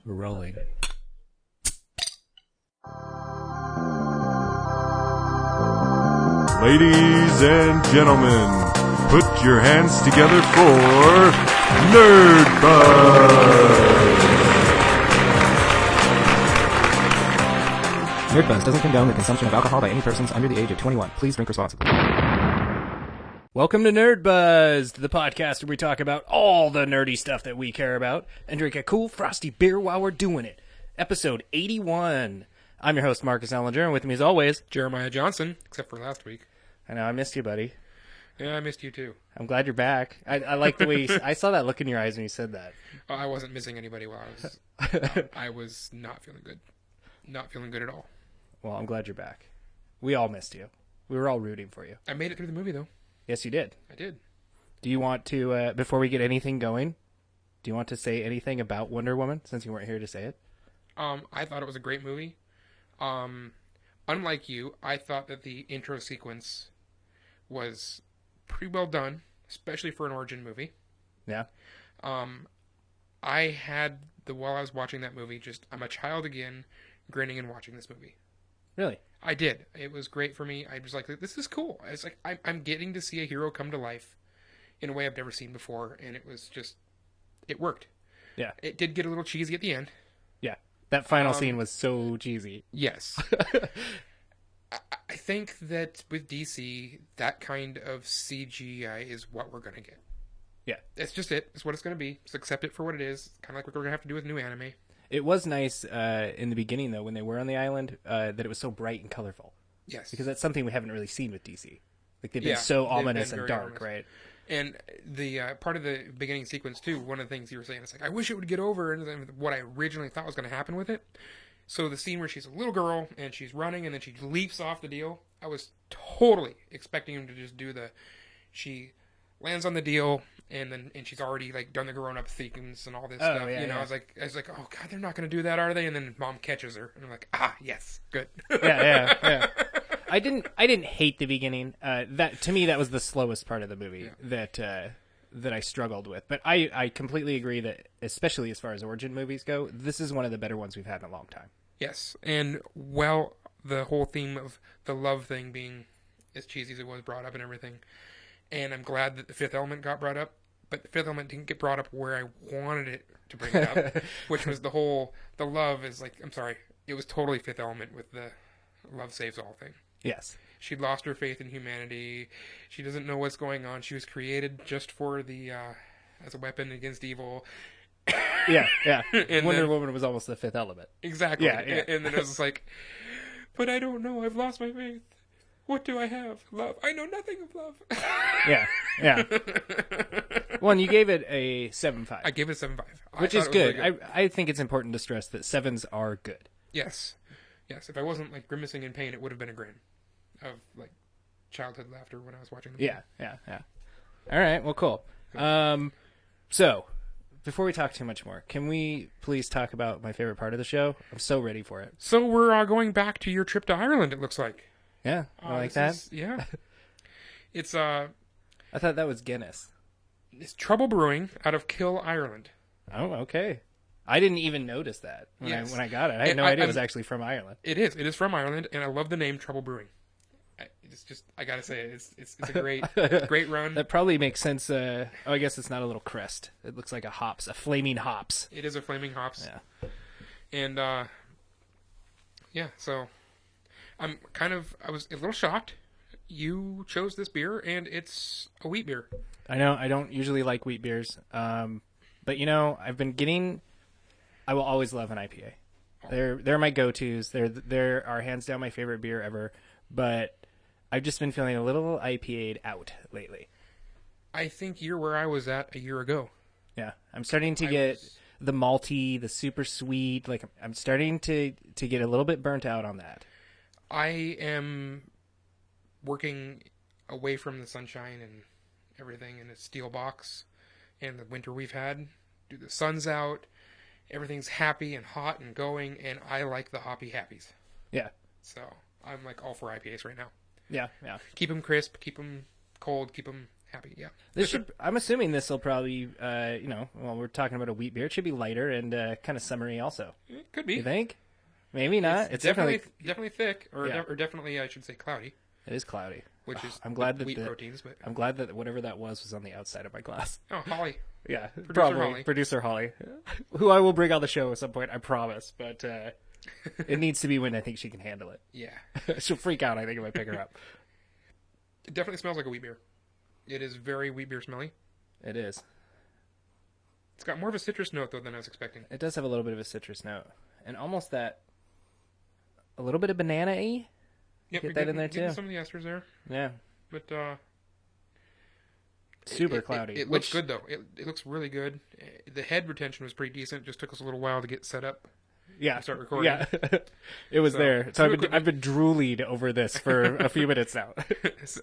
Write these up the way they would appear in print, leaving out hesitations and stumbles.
We're rolling. Ladies and gentlemen, put your hands together for Nerdbuzzed! Nerdbuzzed doesn't condone the consumption of alcohol by any persons under the age of 21. Please drink responsibly. Welcome to Nerdbuzzed, the podcast where we talk about all the nerdy stuff that we care about and drink a cool, frosty beer while we're doing it. Episode 81. I'm your host, Marcus Ellinger, and with me as always, Jeremiah Johnson, except for last week. I know, I missed you, buddy. Yeah, I missed you too. I'm glad you're back. I like the way I saw that look in your eyes when you said that. I wasn't missing anybody while I was not feeling good. Not feeling good at all. Well, I'm glad you're back. We all missed you. We were all rooting for you. I made it through the movie, though. Yes, you did. I did. Do you want to, before we get anything going, do you want to say anything about Wonder Woman, since you weren't here to say it? I thought it was a great movie. Unlike you, I thought that the intro sequence was pretty well done, especially for an origin movie. Yeah. I had, while I was watching that movie, I'm a child again, grinning and watching this movie. Really? I did. It was great for me. I was like, this is cool. It's like, I'm getting to see a hero come to life in a way I've never seen before, and it was just, it worked. Yeah. It did get a little cheesy at the end. Yeah. That final scene was so cheesy. Yes. I think that with DC, that kind of CGI is what we're going to get. Yeah. That's just it. It's what it's going to be. Just accept it for what it is. Kind of like what we're going to have to do with new anime. It was nice in the beginning, though, when they were on the island, that it was so bright and colorful. Yes. Because that's something we haven't really seen with DC. Like, they've been so ominous and dark, ominous. Right? And the part of the beginning sequence, too, one of the things you were saying, it's like, I wish it would get over, and what I originally thought was going to happen with it. So the scene where she's a little girl, and she's running, and then she leaps off the deal, I was totally expecting him to just do she lands on the deal, and she's already like done the grown-up sequence and all this stuff. Yeah, I was like, oh god, they're not going to do that, are they? And then mom catches her, and I'm like, yes, good. Yeah. I didn't hate the beginning. That to me, that was the slowest part of the movie that I struggled with. But I completely agree that, especially as far as origin movies go, this is one of the better ones we've had in a long time. Yes, and the whole theme of the love thing being as cheesy as it was brought up and everything, and I'm glad that the Fifth Element got brought up, but the Fifth Element didn't get brought up where I wanted it to bring it up, which was the love is like, I'm sorry, it was totally Fifth Element with the love saves all thing. Yes. She'd lost her faith in humanity. She doesn't know what's going on. She was created just for as a weapon against evil. Yeah. And Wonder Woman was almost the Fifth Element. Exactly. Yeah. And then it was like, but I don't know. I've lost my faith. What do I have? Love. I know nothing of love. Yeah. Well, and you gave it a 7.5. I gave it a 7.5. Which is good. Really good. I think it's important to stress that 7s are good. Yes. If I wasn't like grimacing in pain, it would have been a grin of like childhood laughter when I was watching the movie. Yeah. All right. Well, cool. So before we talk too much more, can we please talk about my favorite part of the show? I'm so ready for it. So we're going back to your trip to Ireland, it looks like. Yeah, I like that. It's I thought that was Guinness. It's Trouble Brewing out of Kill, Ireland. Oh, okay. I didn't even notice that when I got it. I had no idea it was actually from Ireland. It is. It is from Ireland, and I love the name Trouble Brewing. I gotta say, it's a great run. That probably makes sense. I guess it's not a little crest. It looks like a flaming hops. It is a flaming hops. Yeah. And so I was a little shocked. You chose this beer, and it's a wheat beer. I know. I don't usually like wheat beers, but I've been getting. I will always love an IPA. They're my go-tos. They're are hands down my favorite beer ever. But I've just been feeling a little IPA'd out lately. I think you're where I was at a year ago. Yeah, I'm starting to get the malty, the super sweet. Like I'm starting to get a little bit burnt out on that. I am working away from the sunshine and everything in a steel box and the winter we've had. The sun's out, everything's happy and hot and going, and I like the hoppy happies. Yeah. So I'm like all for IPAs right now. Yeah. Keep them crisp, keep them cold, keep them happy. Yeah. I'm assuming this will probably, we're talking about a wheat beer. It should be lighter and kind of summery also. It could be. You think? Maybe not. It's definitely thick, or Yeah. or definitely I should say cloudy, It is cloudy. which is I'm glad that wheat proteins. But I'm glad that whatever that was on the outside of my glass. oh, Holly. Yeah, Holly. Producer Holly, who I will bring on the show at some point, I promise. But it needs to be when I think she can handle it. Yeah. She'll freak out, I think, if I pick her up. It definitely smells like a wheat beer. It is very wheat beer smelly. It is. It's got more of a citrus note, though, than I was expecting. It does have a little bit of a citrus note. And almost a little bit of banana-y. Yep, Get that in there, too. Some of the esters there. Yeah. But, Super cloudy. It looks good, though. It looks really good. The head retention was pretty decent. It just took us a little while to get set up. Yeah. Start recording. Yeah. It was there. So I've been drooling over this for a few minutes now. It's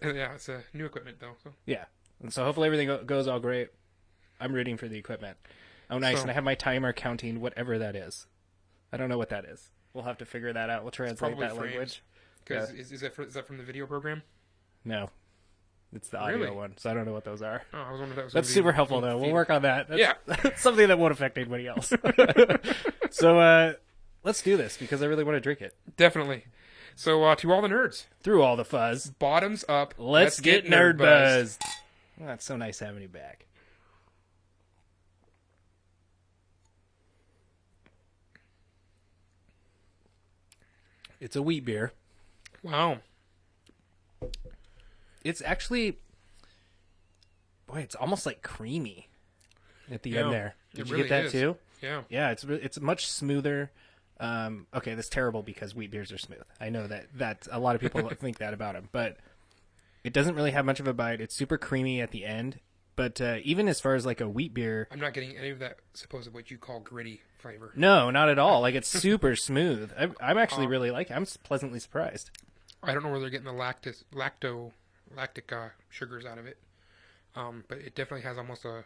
new equipment, though. So. Yeah. And so hopefully everything goes all great. I'm rooting for the equipment. Oh, nice. And I have my timer counting whatever that is. I don't know what that is. We'll have to figure that out. We'll translate that language. Because is that from the video program? No. It's the audio Really? one, so I don't know what those are. Oh, I was wondering if that was That's super helpful, though. We'll work on that. That's something that won't affect anybody else. So let's do this, because I really want to drink it. Definitely. So, to all the nerds. Through all the fuzz, Bottoms up. let's get Nerdbuzzed. Oh, it's so nice having you back. It's a wheat beer. Wow. It's actually, boy, it's almost like creamy at the end there. Did you really get that is. too? Yeah. Yeah, it's much smoother. Okay, that's terrible because wheat beers are smooth. I know that a lot of people think that about them, but it doesn't really have much of a bite. It's super creamy at the end, but even as far as like a wheat beer, I'm not getting any of that supposed what you call gritty flavor. no, not at all. Like it's super smooth. I'm actually really like it. I'm pleasantly surprised. I don't know where they're getting the lactic sugars out of it, but it definitely has almost a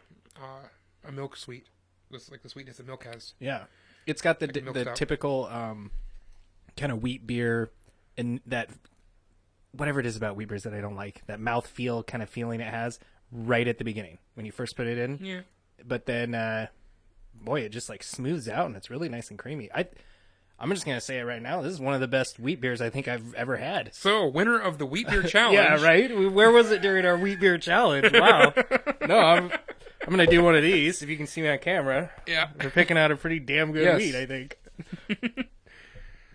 milk sweet, like the sweetness that milk has. Yeah, it's got the milk stout. typical kind of wheat beer and that whatever it is about wheat beers that I don't like, that mouthfeel kind of feeling it has right at the beginning when you first put it in. Yeah. But then, boy, it just like smooths out and it's really nice and creamy. I'm just gonna say it right now. This is one of the best wheat beers I think I've ever had. So, winner of the wheat beer challenge. Yeah, right. Where was it during our wheat beer challenge? Wow. No, I'm gonna do one of these if you can see me on camera. Yeah. We're picking out a pretty damn good Yes. wheat, I think.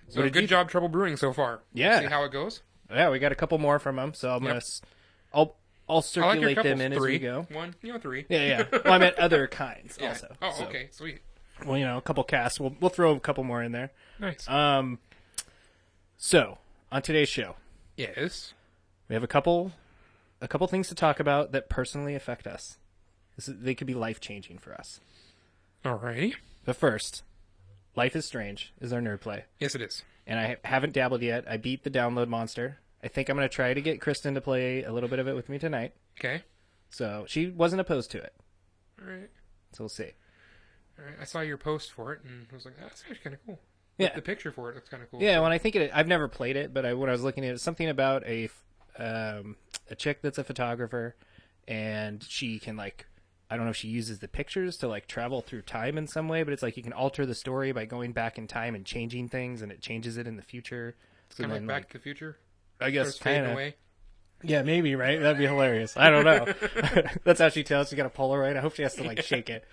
So, good job, Trouble Brewing, so far. Yeah. See how it goes. Yeah, we got a couple more from them, so I'm Yep. gonna. I'll I like your circulate couples. them in as 3. we go. 1, 3. Yeah. Well, I meant other kinds Yeah. also. Oh, So, okay, sweet. Well, a couple casts. We'll throw a couple more in there. Nice. So on today's show, Yes. we have a couple things to talk about that personally affect us. They could be life changing for us. Alrighty. But first, Life is Strange is our nerd play, Yes, it is. and I haven't dabbled yet. I beat the download monster. I think I'm going to try to get Kristen to play a little bit of it with me tonight. Okay. So she wasn't opposed to it. All right. So we'll see. All right. I saw your post for it, and I was like, that's actually kind of cool. Yeah. The picture for it looks kind of cool. Yeah, when I think I've never played it, but when I was looking at it, something about a chick that's a photographer, and she can I don't know if she uses the pictures to travel through time in some way, but it's like you can alter the story by going back in time and changing things, and it changes it in the future. It's kind of like Back to the Future. I guess Starts fading kind of. away. Yeah, maybe, right? That'd be hilarious. I don't know. That's how she tells. She got a Polaroid. I hope she has to shake it.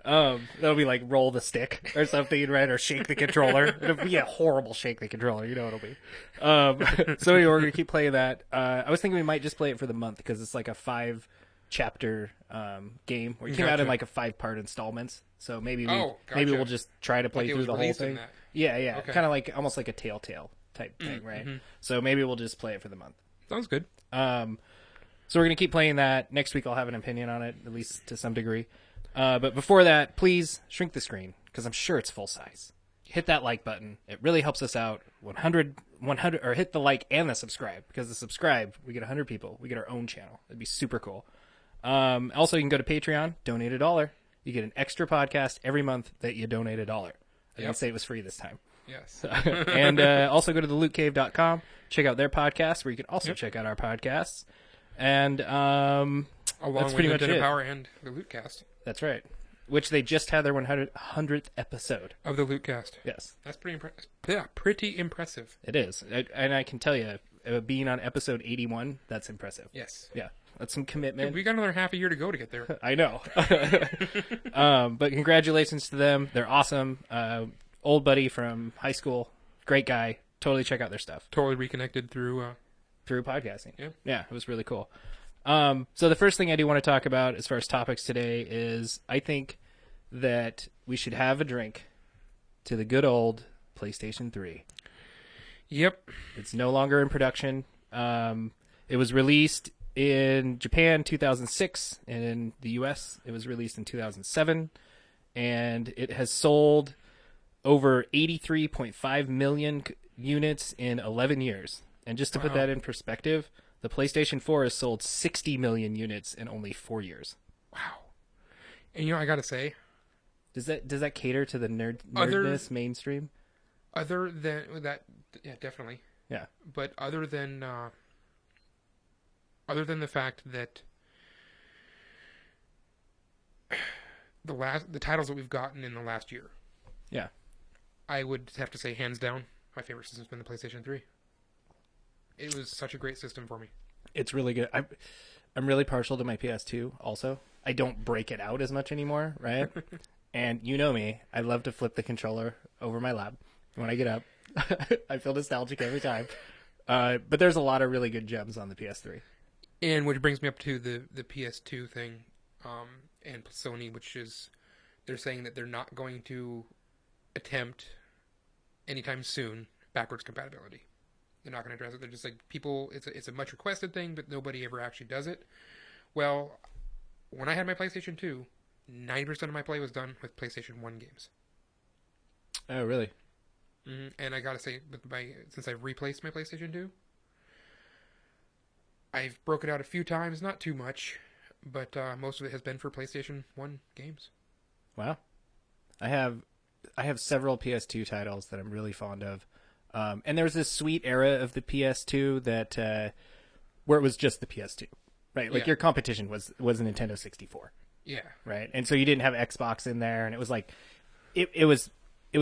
That'll be roll the stick or something, right? Or shake the controller. It'll be a horrible shake the controller. You know what it'll be. So anyway, we're gonna keep playing that. I was thinking we might just play it for the month because it's like a 5-chapter game where it came out in Gotcha. a 5-part installments. So maybe Oh, maybe gotcha. we'll just try to play Like it through was the whole released in thing. that. Yeah, Okay. kind of almost like a Telltale type thing, right? So maybe we'll just play it for the month. Sounds good. So we're going to keep playing that. Next week I'll have an opinion on it, at least to some degree. But before that, please shrink the screen, because I'm sure it's full size. Hit that like button. It really helps us out. 100, or hit the like and the subscribe, because the subscribe, we get 100 people. We get our own channel. It'd be super cool. Also, you can go to Patreon, donate $1. You get an extra podcast every month that you donate $1. I didn't Yep. say it was free this time. Yes. And also go to thelootcave.com, check out their podcast, where you can also check out our podcasts. And Along that's with pretty much Nintendo it. Power and the Lootcast That's right. Which they just had their 100th episode. of the Lootcast. Yes, That's pretty impressive. Yeah, pretty impressive. it is. And I can tell you, being on episode 81, that's impressive. Yes. Yeah, that's some commitment. We got another half a year to go to get there. I know. But congratulations to them. They're awesome. Old buddy from high school. Great guy. Totally check out their stuff. Totally reconnected through. Through podcasting. Yeah. It was really cool. So the first thing I do want to talk about as far as topics today is I think that we should have a drink to the good old PlayStation 3. Yep. It's no longer in production. It was released in Japan 2006, and in the US it was released in 2007, and it has sold over 83.5 million units in 11 years. And just to put that in perspective, the PlayStation 4 has sold 60 million units in only 4 years. Wow. And I gotta say, Does that cater to the nerdness mainstream? other than that, yeah, definitely. Yeah. But other than the fact that the titles that we've gotten in the last year, Yeah. I would have to say hands down, my favorite system's been the PlayStation 3. It was such a great system for me. It's really good. I'm really partial to my PS2 also. I don't break it out as much anymore, right? And you know me, I love to flip the controller over my lap when I get up. I feel nostalgic every time. But there's a lot of really good gems on the PS3. And which brings me up to the PS2 thing, and Sony, which is they're saying that they're not going to attempt anytime soon backwards compatibility. They're not going to address it. They're just like, people, it's a much requested thing, but nobody ever actually does it. Well, when I had my PlayStation 2, 90% of my play was done with PlayStation 1 games. Oh, really? Mm-hmm. And I gotta say, since I've replaced my PlayStation 2, I've broke it out a few times, not too much, but most of it has been for PlayStation 1 games. Wow. I have several PS2 titles that I'm really fond of. And there was this sweet era of the PS2 that where it was just the PS2, right? Like your competition was a Nintendo 64. Yeah. Right. And so you didn't have Xbox in there, and it was like it was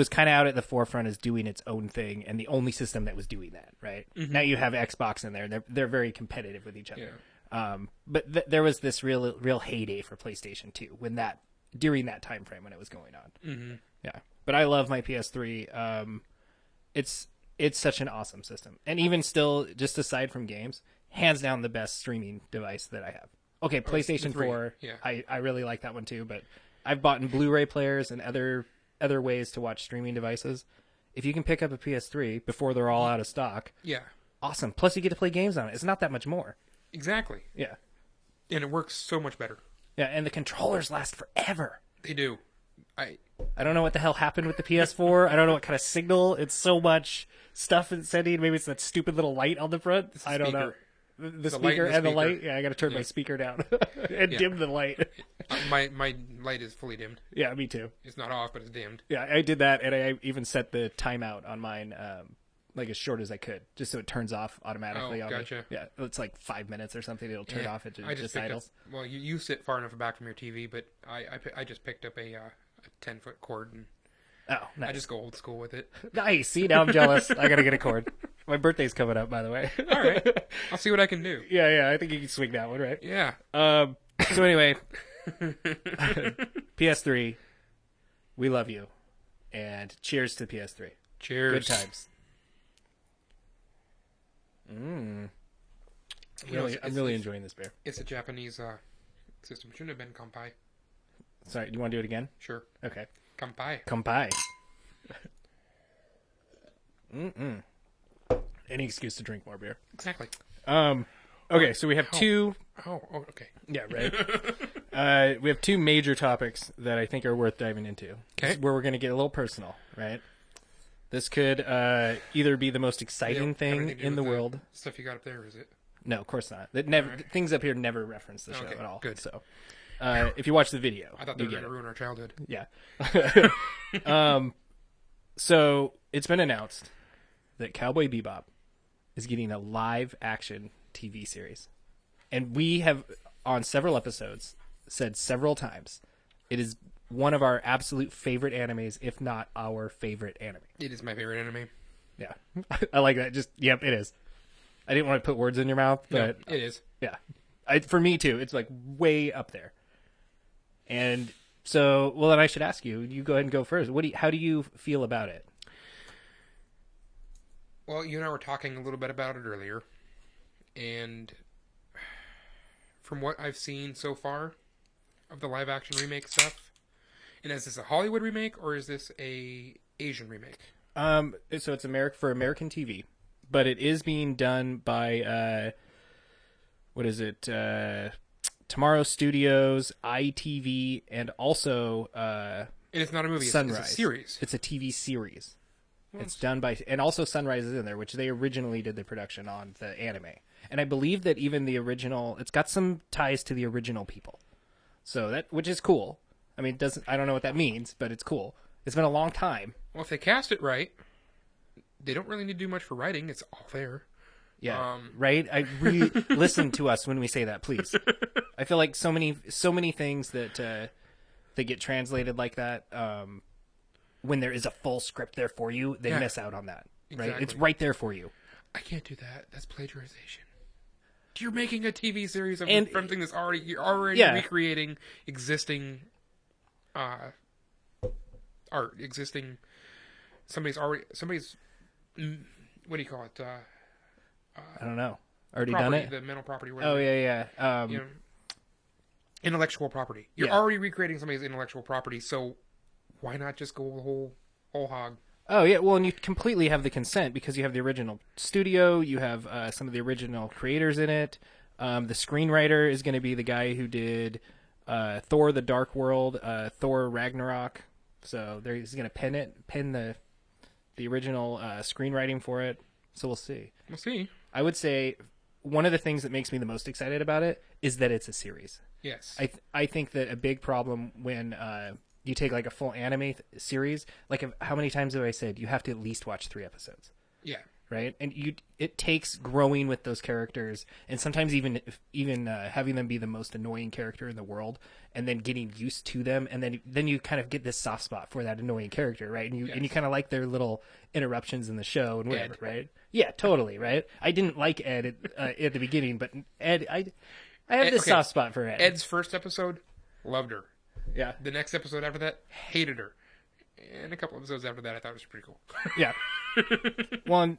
kind of out at the forefront as doing its own thing, and the only system that was doing that, right? Mm-hmm. Now you have Xbox in there, and they're very competitive with each other. Yeah. But there was this real heyday for PlayStation 2 during that time frame when it was going on. Mm-hmm. Yeah. But I love my PS3. It's such an awesome system. And even still, just aside from games, hands down the best streaming device that I have. Okay, PlayStation 4, yeah. I really like that one too, but I've bought in Blu-ray players and other ways to watch streaming devices. If you can pick up a PS3 before they're all out of stock, yeah, awesome. Plus you get to play games on it. It's not that much more. Exactly. Yeah. And it works so much better. Yeah, and the controllers last forever. They do. I don't know what the hell happened with the PS4. I don't know what kind of signal. It's so much stuff it's sending. Maybe it's that stupid little light on the front. I don't know. The speaker and the light. Yeah, I got to turn my speaker down and dim the light. My light is fully dimmed. Yeah, me too. It's not off, but it's dimmed. Yeah, I did that, and I even set the timeout on mine like as short as I could, just so it turns off automatically. Oh, gotcha. Yeah, it's like 5 minutes or something. It'll turn off. It just idles. Well, you sit far enough back from your TV, but I just picked up a 10-foot cord and nice. I just go old school with it. Nice. See, now I'm jealous. I gotta get a cord. My birthday's coming up, by the way. All right, I'll see what I can do. Yeah. I think you can swing that one, right? Yeah. So anyway, PS3, we love you, and cheers to PS3. Cheers. Good times. I'm really enjoying this beer. It's a Japanese system. Shouldn't have been Kampai. Sorry, do you want to do it again? Sure. Okay. Kampai. Kampai. Any excuse to drink more beer. Exactly. Okay, so we have two... Oh, okay. Yeah, right. We have two major topics that I think are worth diving into. Okay. Where we're going to get a little personal, right? This could either be the most exciting thing in the world. Stuff you got up there, is it? No, of course not. Things up here never reference the show at all. Good. So, if you watch the video, I thought they were going to ruin our childhood. Yeah. So it's been announced that Cowboy Bebop is getting a live action TV series. And we have, on several episodes, said several times, it is one of our absolute favorite animes, if not our favorite anime. It is my favorite anime. Yeah. I like that. Yep, it is. I didn't want to put words in your mouth, but... No, it is. Yeah. For me, too. It's, like, way up there. And so, well, then I should ask you. You go ahead and go first. How do you feel about it? Well, you and I were talking a little bit about it earlier. And from what I've seen so far of the live-action remake stuff, and is this a Hollywood remake, or is this a Asian remake? So it's for American TV, but it is being done by what is it? Tomorrow Studios, ITV, and also and it's not a movie; Sunrise. It's a series. It's a TV series. It's done by, and also Sunrise is in there, which they originally did the production on the anime. And I believe that even the original, it's got some ties to the original people, so which is cool. I mean, I don't know what that means, but it's cool. It's been a long time. Well, if they cast it right, they don't really need to do much for writing. It's all there. Yeah, right? Listen to us when we say that, please. I feel like so many things that get translated like that, when there is a full script there for you, they miss out on that. Right? Exactly. It's right there for you. I can't do that. That's plagiarization. You're making a TV series of something that's you're already recreating existing art, existing somebody's what do you call it? I don't know. Already property, done it? The mental property. Oh, yeah. Intellectual property. You're already recreating somebody's intellectual property, so why not just go the whole hog? Oh, yeah. Well, and you completely have the consent because you have the original studio. You have some of the original creators in it. The screenwriter is going to be the guy who did Thor: The Dark World, Thor: Ragnarok. So he's going to pen the original screenwriting for it. So we'll see. We'll see. I would say one of the things that makes me the most excited about it is that it's a series. Yes. I think that a big problem when you take like a full anime series, like how many times have I said you have to at least watch 3 episodes? Yeah. Right, and it takes growing with those characters, and sometimes even having them be the most annoying character in the world, and then getting used to them, and then you kind of get this soft spot for that annoying character, right? And you kind of like their little interruptions in the show and whatever, right? Yeah, totally, right. I didn't like Ed at the beginning, but Ed, I have this soft spot for Ed. Ed's first episode, loved her. Yeah. The next episode after that, hated her. And a couple episodes after that, I thought it was pretty cool. Yeah. Well,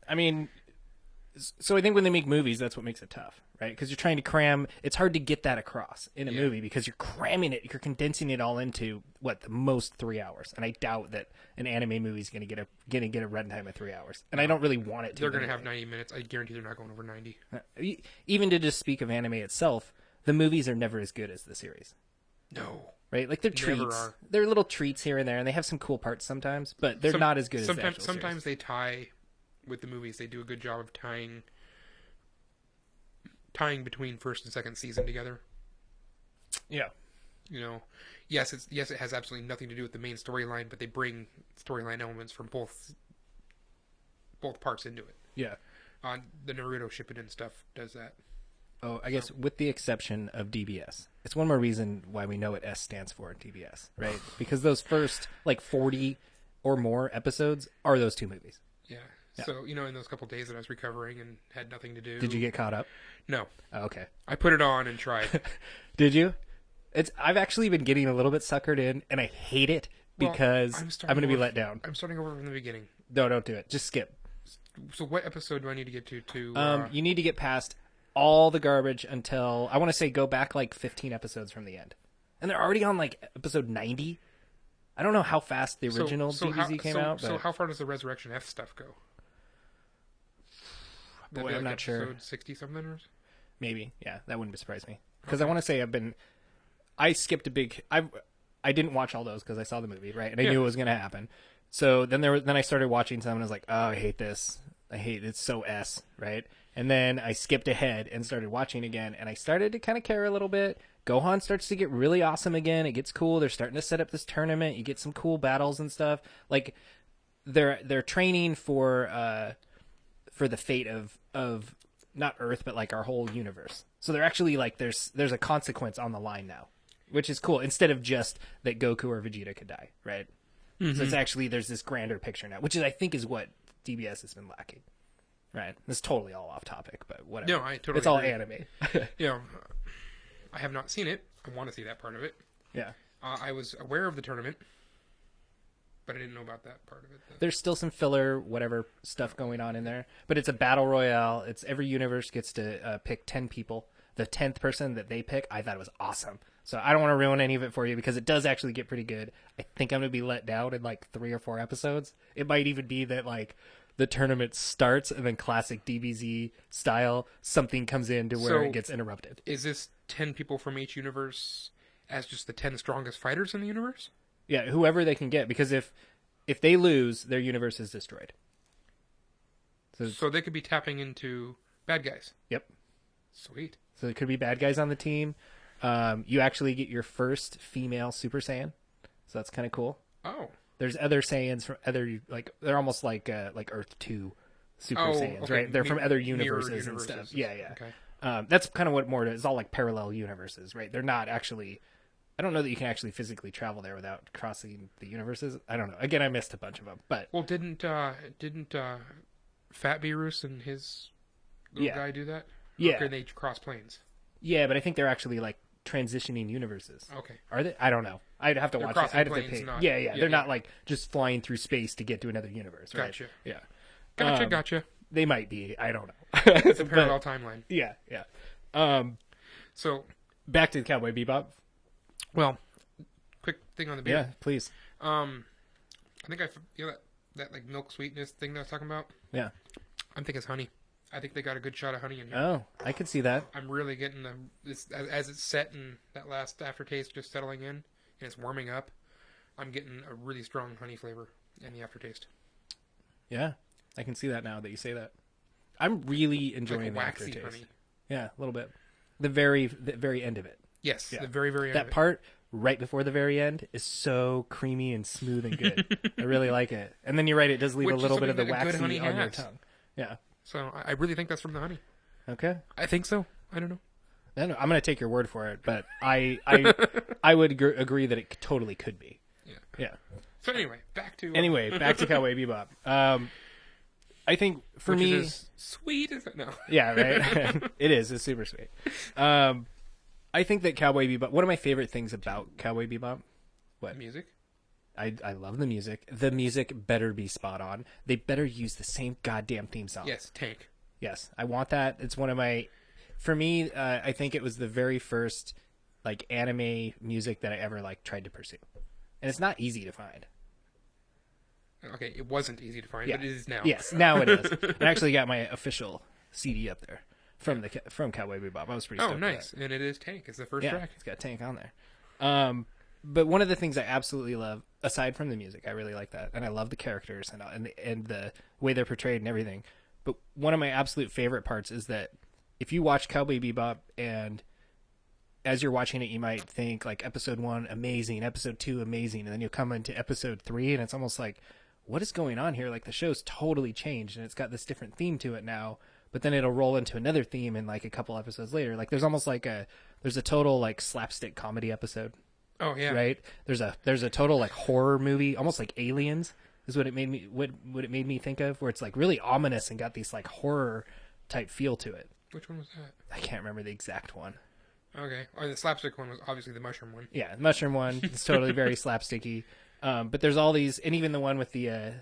I mean, so I think when they make movies, that's what makes it tough, right? Because you're trying to cram. It's hard to get that across in a movie because you're cramming it. You're condensing it all into the most 3 hours. And I doubt that an anime movie is going to get a runtime of 3 hours. And I don't really want it to. They're going to have 90 minutes. I guarantee they're not going over 90. Even to just speak of anime itself, the movies are never as good as the series. No. Right? Like they're treats. They're little treats here and there, and they have some cool parts sometimes, but they're not as good as the actual series. Sometimes they tie with the movies. They do a good job of tying between first and second season together. Yeah. Yes, it has absolutely nothing to do with the main storyline, but they bring storyline elements from both parts into it. Yeah. The Naruto Shippuden stuff does that. Oh, I guess with the exception of DBS. It's one more reason why we know what S stands for in DBS, right? Because those first 40 or more episodes are those 2 movies. Yeah. So, in those couple days that I was recovering and had nothing to do. Did you get caught up? No. Oh, okay. I put it on and tried. Did you? I've actually been getting a little bit suckered in, and I hate it because I'm going to be let down. I'm starting over from the beginning. No, don't do it. Just skip. So what episode do I need to get to? You need to get past all the garbage until, I want to say, go back 15 episodes from the end. And they're already on episode 90. I don't know how fast the original DBZ came out. But... So how far does the Resurrection F stuff go? Boy, I'm not sure. Episode 60-something or? Maybe, yeah. That wouldn't surprise me. Because I want to say I skipped a big... I didn't watch all those because I saw the movie, right? And I knew it was going to happen. So then I started watching some and I was like, oh, I hate this. It's so S, right? And then I skipped ahead and started watching again, and I started to kind of care a little bit. Gohan starts to get really awesome again. It gets cool. They're starting to set up this tournament. You get some cool battles and stuff. They're training for the fate of not Earth, but like our whole universe. So they're actually like there's a consequence on the line now, which is cool. Instead of just that Goku or Vegeta could die, right? So it's actually there's this grander picture now, which is I think is what DBS has been lacking. Right. This is totally all off topic, but whatever. No, I totally It's all agree. anime. I have not seen it. I want to see that part of it. Yeah. I was aware of the tournament, but I didn't know about that part of it. There's still some filler, whatever stuff going on in there, but it's a battle royale. It's every universe gets to pick 10 people. The 10th person that they pick, I thought it was awesome. So I don't want to ruin any of it for you because it does actually get pretty good. I think I'm going to be let down in like 3 or 4 episodes. It might even be that like the tournament starts and then classic DBZ style, something comes in to where it gets interrupted. Is this 10 people from each universe as just the 10 strongest fighters in the universe? Yeah, whoever they can get, because if they lose, their universe is destroyed. So they could be tapping into bad guys. Yep. Sweet. So it could be bad guys on the team. You actually get your first female Super Saiyan, so that's kind of cool. Oh. There's other Saiyans from other they're almost like Earth 2 Super Saiyans, okay. right? They're from other Mirror universes and stuff. Yeah. Okay. That's kind of what more it's all like parallel universes, right? They're not actually. I don't know that you can actually physically travel there without crossing the universes. I don't know. Again, I missed a bunch of them, but Well, didn't Fat Beerus and his little guy do that? Yeah. Or can they cross planes? yeah, but I think they're actually like transitioning universes. Okay. Are they? I don't know. I'd have to watch it. crossing I'd have to planes, pay. not- Yeah. yeah, They're yeah. not like just flying through space to get to another universe, right? Gotcha. Yeah. Gotcha. They might be. I don't know. It's a parallel timeline. Yeah. So, Back to Cowboy Bebop. well, quick thing on the beer. Yeah, please. I think that like milk sweetness thing that I was talking about. Yeah. I'm thinking it's honey. I think they got a good shot of honey in here. Oh, I could see that. I'm really getting this as it's set and that last aftertaste just settling in and it's warming up. I'm getting a really strong honey flavor in the aftertaste. Yeah, I can see that now that you say that. I'm really enjoying Like a the waxy aftertaste. honey. Yeah, a little bit. The very end of it. Yes, Yeah. the very, very end That of it. part right before the very end is so creamy and smooth and good. I really like it. And then you're right; it does leave Which a is little bit of the something that a good waxy honey on your has. tongue. Yeah. So I really think that's from the honey. Okay. I think so. I don't know. I'm going to take your word for it, but I would agree that it totally could be. Yeah. Yeah. So anyway, back to Back to Cowboy Bebop. I think for which me, is as sweet as it. No. yeah, right. It is. It's super sweet. I think that Cowboy Bebop. One of my favorite things about Cowboy Bebop. What? Music. I love the music. The music better be spot on. They better use the same goddamn theme song. Yes, Tank. Yes, I want that. It's one of my. For me, I think it was the very first like anime music that I ever like tried to pursue, and it's not easy to find. Okay, it wasn't easy to find, Yeah. but it is now. Yes, now it is. I actually got my official CD up there from Cowboy Bebop. I was pretty. Oh, stoked nice. with that. And it is Tank. It's the first Yeah, track. it's got Tank on there. But one of the things I absolutely love, aside from the music, I really like that, and I love the characters and the way they're portrayed and everything. But one of my absolute favorite parts is that if you watch Cowboy Bebop and as you're watching it, you might think like episode 1 amazing, episode 2 amazing, and then you'll come into episode 3 and it's almost like, what is going on here? Like the show's totally changed and it's got this different theme to it now. But then it'll roll into another theme in like a couple episodes later. Like there's almost like there's a total like slapstick comedy episode. Oh yeah. Right? There's a total like horror movie, almost like Aliens is what it made me think of, where it's like really ominous and got these like horror type feel to it. Which one was that? I can't remember the exact one. Okay. Oh, the slapstick one was obviously the mushroom one. Yeah, the mushroom one. It's totally very slapsticky. But there's all these, and even the one with the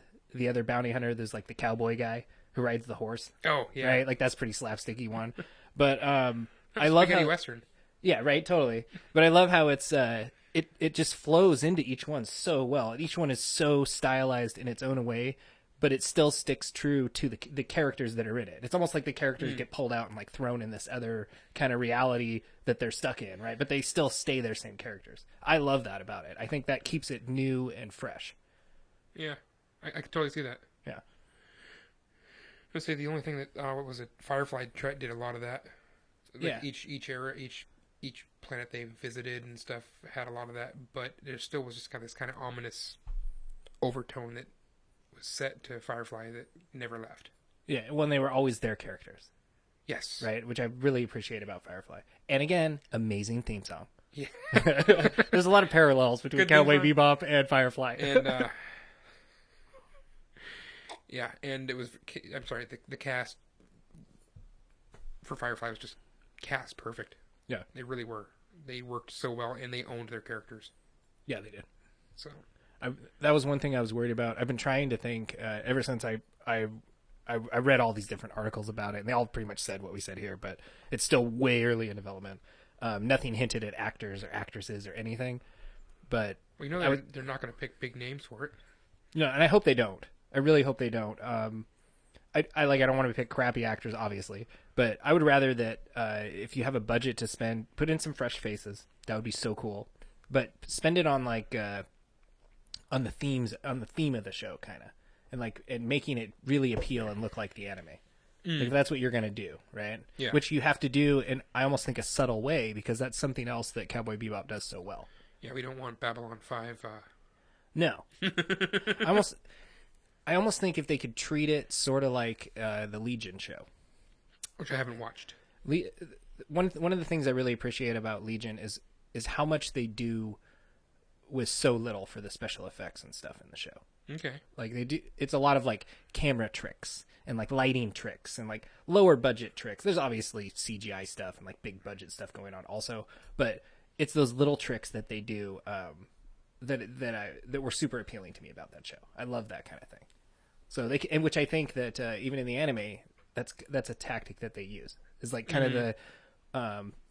other bounty hunter. There's like the cowboy guy who rides the horse. Oh yeah. Right, like that's pretty slapsticky one. But I love Spaghetti how Western. yeah, right, totally. But I love how it's it just flows into each one so well. Each one is so stylized in its own way, but it still sticks true to the characters that are in it. It's almost like the characters get pulled out and like thrown in this other kind of reality that they're stuck in, right? But they still stay their same characters. I love that about it. I think that keeps it new and fresh. Yeah, I can totally see that. Yeah. Let's say the only thing that what was it? Firefly did a lot of that. Like Yeah. Each era, each planet they visited and stuff had a lot of that, but there still was just kind of this kind of ominous overtone that was set to Firefly that never left. Yeah, when they were always their characters. Yes. right? Which I really appreciate about Firefly. And again, amazing theme song. Yeah. There's a lot of parallels between Good Cowboy theme Bebop and Firefly. And yeah, and it was. I'm sorry, the cast for Firefly was just cast perfect. Yeah. They really were. They worked so well, and they owned their characters. Yeah, they did. So that was one thing I was worried about. I've been trying to think ever since I read all these different articles about it, and they all pretty much said what we said here, but it's still way early in development. Nothing hinted at actors or actresses or anything. But well, you know they're not going to pick big names for it. No, and I hope they don't. I really hope they don't. I don't want to pick crappy actors, obviously, but I would rather that if you have a budget to spend, put in some fresh faces. That would be so cool. But spend it on on the theme of the show, kind of, and making it really appeal and look like the anime. Like that's what you're gonna do, right? Yeah. Which you have to do in, I almost think, a subtle way, because that's something else that Cowboy Bebop does so well. Yeah, we don't want Babylon 5. No. I almost think if they could treat it sort of like the Legion show, Which I haven't watched. One of the things I really appreciate about Legion is how much they do with so little for the special effects and stuff in the show. Okay. Like they do, it's a lot of like camera tricks and like lighting tricks and like lower budget tricks. There's obviously CGI stuff and like big budget stuff going on also, but it's those little tricks that they do that were super appealing to me about that show. I love that kind of thing. So and which I think that even in the anime, that's a tactic that they use. Is like kind of the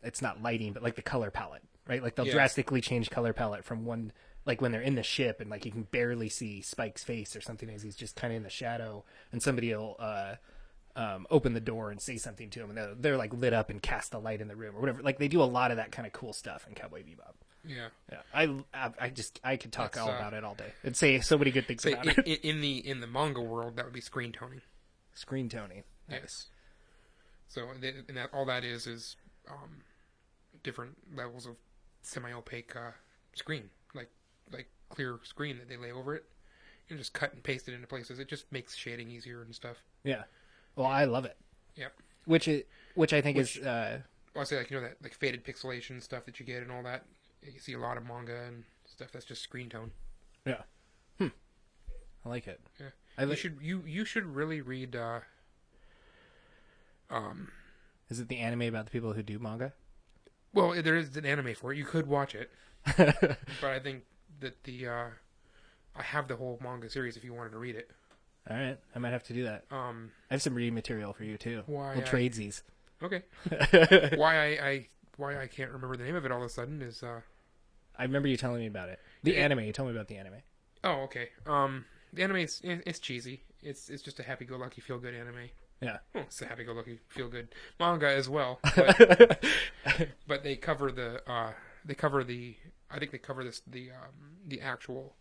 it's not lighting, but like the color palette, right? Like they'll drastically change color palette from one, like when they're in the ship and like you can barely see Spike's face or something as he's just kind of in the shadow, and somebody will open the door and say something to him, and they're like lit up and cast a light in the room or whatever. Like they do a lot of that kind of cool stuff in Cowboy Bebop. Yeah. I could talk all about it all day and say so many good things about it. In the manga world, that would be screen toning. Screen toning. Yes. So all that is different levels of semi-opaque screen, like clear screen that they lay over it, and just cut and paste it into places. It just makes shading easier and stuff. Yeah. Well, I love it. Yeah. Which I think is. I'll say that like faded pixelation stuff that you get and all that. You see a lot of manga and stuff that's just screen tone. Yeah. I like it. Yeah. You should really read. Is it the anime about the people who do manga? Well, there is an anime for it. You could watch it, but I think that I have the whole manga series if you wanted to read it. All right, I might have to do that. I have some reading material for you too. Why we'll trade these. Okay. Why I can't remember the name of it all of a sudden is I remember you telling me about it. The anime. You told me about the anime. Oh, okay. The anime it's cheesy. It's just a happy-go-lucky, feel-good anime. Yeah. Well, it's a happy-go-lucky, feel-good manga as well. But they cover the actual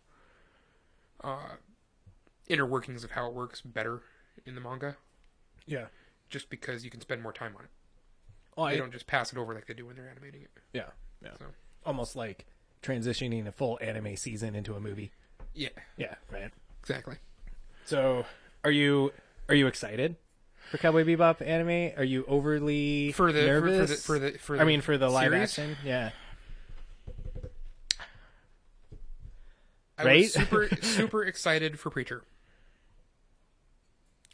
inner workings of how it works better in the manga. Yeah. Just because you can spend more time on it. Oh, they don't just pass it over like they do when they're animating it. Yeah. Yeah. So. Almost like transitioning a full anime season into a movie. Yeah. Yeah. Right. Exactly. So, are you excited for Cowboy Bebop anime? Are you overly nervous for the live series? action? Yeah. I right? was super excited for Preacher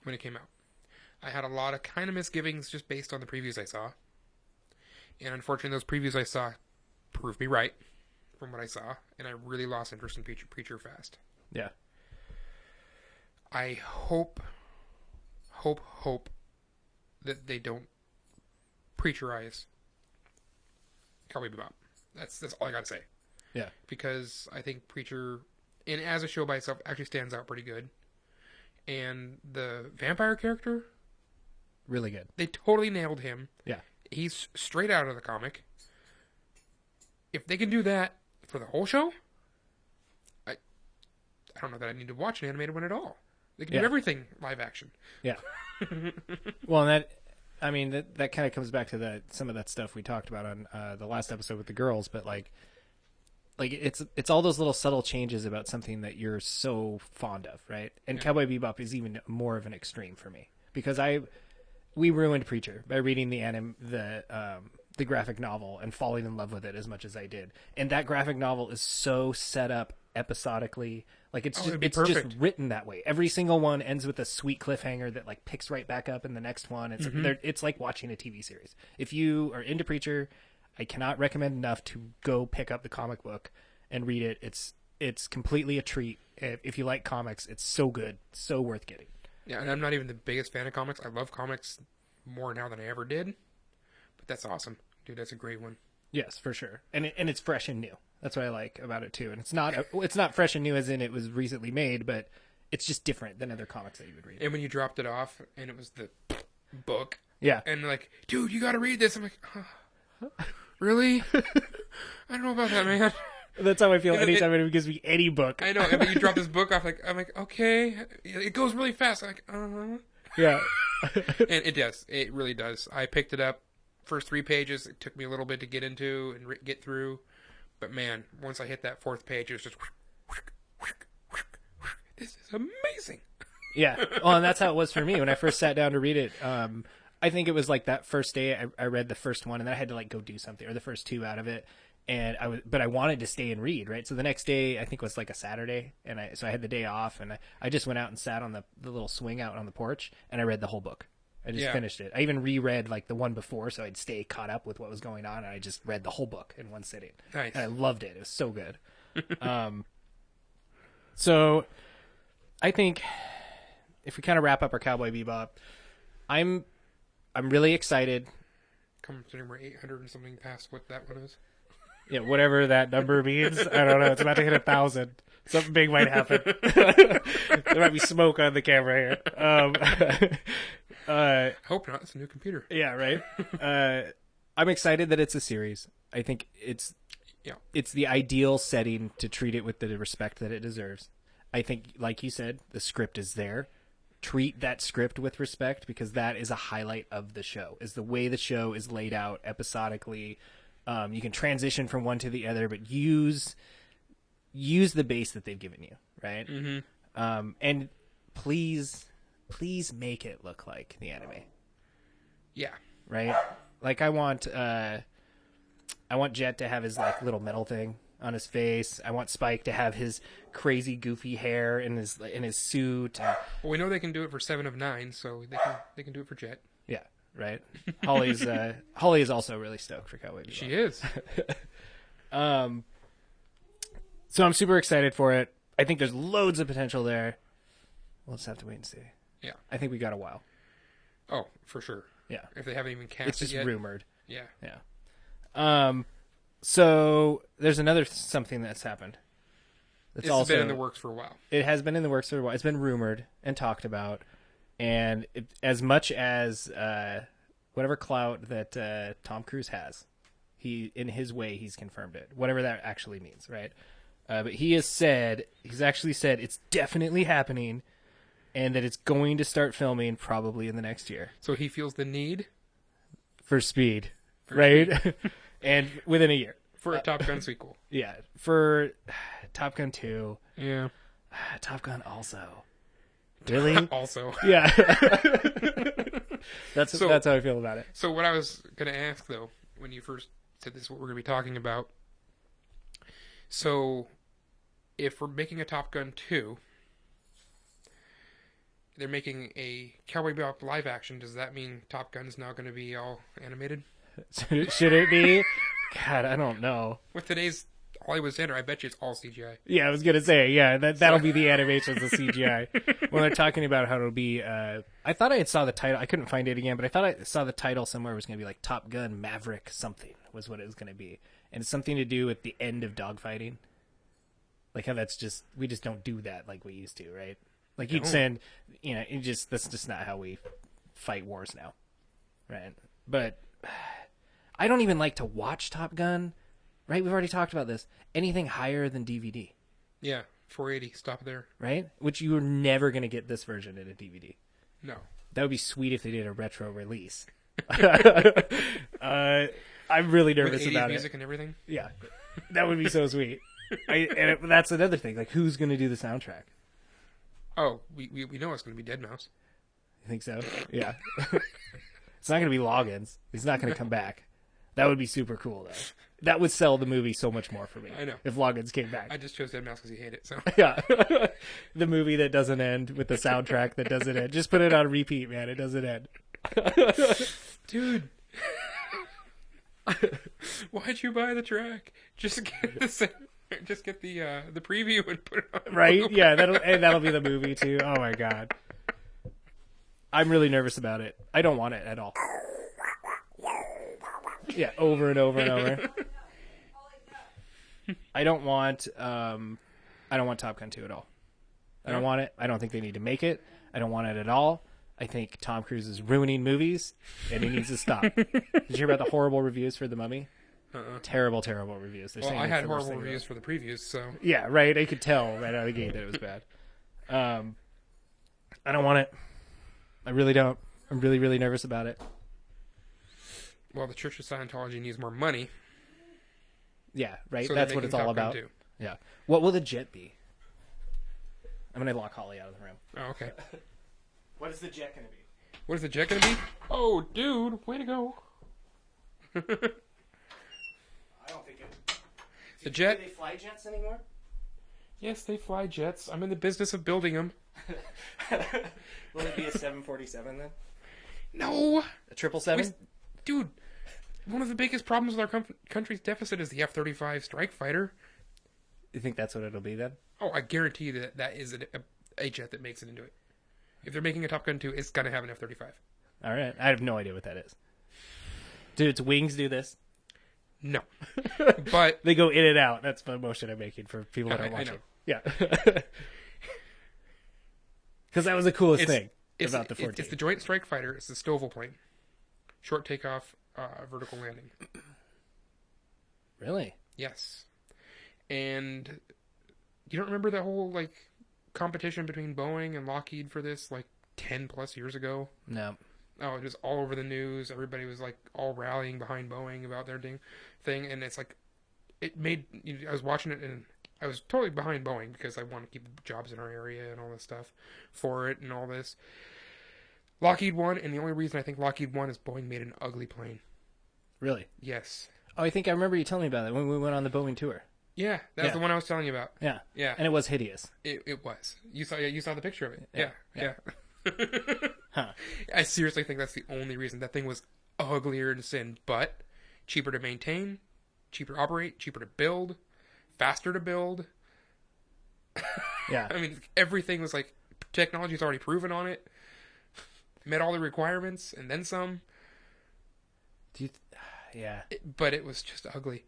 when it came out. I had a lot of kind of misgivings just based on the previews I saw. And unfortunately, those previews I saw proved me right from what I saw. And I really lost interest in Preacher fast. Yeah. I hope that they don't Preacherize Cowboy Bebop. That's all I got to say. Yeah. Because I think Preacher, and as a show by itself, actually stands out pretty good. And the vampire character... Really good. They totally nailed him. Yeah. He's straight out of the comic. If they can do that for the whole show, I don't know that I need to watch an animated one at all. They can do everything live action. Yeah. Well, and that kind of comes back to some of that stuff we talked about on the last episode with the girls, but like it's all those little subtle changes about something that you're so fond of, right? And Cowboy Bebop is even more of an extreme for me because we ruined Preacher by reading the graphic novel and falling in love with it as much as I did. And that graphic novel is so set up episodically. Like it's just written that way. Every single one ends with a sweet cliffhanger that like picks right back up in the next one. It's like watching a TV series. If you are into Preacher, I cannot recommend enough to go pick up the comic book and read it. It's completely a treat. If you like comics, it's so good, so worth getting. Yeah, and I'm not even the biggest fan of comics. I love comics more now than I ever did. But that's awesome. Dude, that's a great one. Yes, for sure. And it's fresh and new. That's what I like about it too. And it's not fresh and new as in it was recently made, but it's just different than other comics that you would read. And when you dropped it off and it was the book. Yeah. And like, dude, you got to read this. I'm like, really? I don't know about that, man. That's how I feel anytime anyone gives me any book. I know. But you drop this book off, I'm like, okay. It goes really fast. I'm like, Yeah. And it does. It really does. I picked it up. First 3 pages, it took me a little bit to get into and get through. But man, once I hit that 4th page, it was just, this is amazing. Yeah. Well, and that's how it was for me when I first sat down to read it. I think it was like that first day I read the first one, and then I had to like go do something, or the first 2 out of it. And I wanted to stay and read, right? So the next day, I think was like a Saturday, and so I had the day off, and I just went out and sat on the little swing out on the porch, and I read the whole book. I just finished it. I even reread like the one before, so I'd stay caught up with what was going on, and I just read the whole book in one sitting. Nice. And I loved it. It was so good. So I think if we kind of wrap up our Cowboy Bebop, I'm really excited. Considering we're 800 and something past what that one is. Yeah, whatever that number means. I don't know. It's about to hit 1,000. Something big might happen. There might be smoke on the camera here. I hope not. It's a new computer. Yeah, right. I'm excited that it's a series. I think it's the ideal setting to treat it with the respect that it deserves. I think, like you said, the script is there. Treat that script with respect, because that is a highlight of the show, is the way the show is laid out episodically. You can transition from one to the other, but use the base that they've given you, right? Mm-hmm. And please make it look like the anime. Yeah. Right? Like I want Jet to have his like little metal thing on his face. I want Spike to have his crazy goofy hair in his suit. Well, we know they can do it for 7 of 9, so they can do it for Jet. Yeah, right. Holly is also really stoked for Cowboy Bebop. She is. So I'm super excited for it. I think there's loads of potential there. We'll just have to wait and see. Yeah. I think we got a while. Oh, for sure. Yeah. If they haven't even cast it's just it yet. rumored. Yeah. Yeah. So there's another something that's happened. It's also been in the works for a while. It has been in the works for a while. It's been rumored and talked about, and as much as whatever clout that Tom Cruise has, in his way he's confirmed it. Whatever that actually means, right? But he's actually said it's definitely happening, and that it's going to start filming probably in the next year. So he feels the need for speed, right? And within a year. For a Top Gun sequel. Yeah. For Top Gun 2. Yeah. Top Gun also. Really? Also. Yeah. That's how I feel about it. So what I was going to ask, though, when you first said this is what we're going to be talking about. So, if we're making a Top Gun 2, they're making a Cowboy Bebop live action, does that mean Top Gun is now going to be all animated? Should it be? God, I don't know. With today's Hollywood standard, I bet you it's all CGI. Yeah, I was going to say, yeah, that'll be the animations, the CGI. When they're talking about how it'll be, I thought I saw the title, I couldn't find it again, but I thought I saw the title somewhere. It was going to be like Top Gun Maverick something was what it was going to be. And it's something to do with the end of dogfighting. Like how that's we just don't do that like we used to, right? Like you'd send, that's just not how we fight wars now. Right? But I don't even like to watch Top Gun, right? We've already talked about this. Anything higher than DVD. Yeah, 480, stop there. Right? Which you are never going to get this version in a DVD. No. That would be sweet if they did a retro release. I'm really nervous with 80s about music it. And everything? Yeah. That would be so sweet. That's another thing. Like, who's going to do the soundtrack? Oh, we know it's going to be Dead Mouse. You think so? Yeah. It's not going to be Loggins. He's not going to come back. That would be super cool, though. That would sell the movie so much more for me. I know. If Loggins came back. I just chose Dead Mouse because you hate it. So Yeah. The movie that doesn't end with the soundtrack that doesn't end. Just put it on repeat, man. It doesn't end. Dude. Why'd you buy the track? Just get the preview and put it on. Right? Yeah, that'll be the movie too. Oh my god. I'm really nervous about it. I don't want it at all. Yeah, over and over and over. I don't want Top Gun 2 at all. I don't want it. I don't think they need to make it. I don't want it at all. I think Tom Cruise is ruining movies, and he needs to stop. Did you hear about the horrible reviews for The Mummy? Terrible, terrible reviews. They're saying I it's had the worst horrible thing reviews for the previews, so... Yeah, right. I could tell right out of the gate that it was bad. I don't want it. I really don't. I'm really, really nervous about it. Well, the Church of Scientology needs more money. Yeah, right. So That's what it's all about. Too. Yeah. What will the jet be? I'm gonna lock Holly out of the room. Oh, okay. What is the jet gonna be? What is the jet gonna be? Oh, dude, way to go. I don't think it. The jet? Do they fly jets anymore? Yes, they fly jets. I'm in the business of building them. Will it be a 747 then? No. A 777? Dude, one of the biggest problems with our country's deficit is the F-35 strike fighter. You think that's what it'll be then? Oh, I guarantee you that is a jet that makes it into it. If they're making a Top Gun 2, it's going to have an F-35. All right. I have no idea what that is. Dude, its wings do this? No. But... They go in and out. That's the motion I'm making for people that are watching. I know. Yeah. Because that was the coolest thing about the 14. It's the Joint Strike Fighter. It's the STOVL plane. Short takeoff, vertical landing. Really? Yes. And you don't remember that whole, competition between Boeing and Lockheed for this, 10 plus years ago? No. Oh, it was all over the news. Everybody was, all rallying behind Boeing about their thing. And it's it made... I was watching it, and I was totally behind Boeing because I want to keep the jobs in our area and all this stuff for it and all this. Lockheed won, and the only reason I think Lockheed won is Boeing made an ugly plane. Really? Yes. Oh, I think I remember you telling me about it when we went on the Boeing tour. Yeah, that's the one I was telling you about. Yeah. Yeah. And it was hideous. It was. You saw the picture of it. Yeah. Huh. I seriously think that's the only reason. That thing was uglier than sin, but cheaper to maintain, cheaper to operate, cheaper to build, faster to build. Yeah. I mean, everything was technology's already proven on it. Met all the requirements and then some. Yeah. But it was just ugly.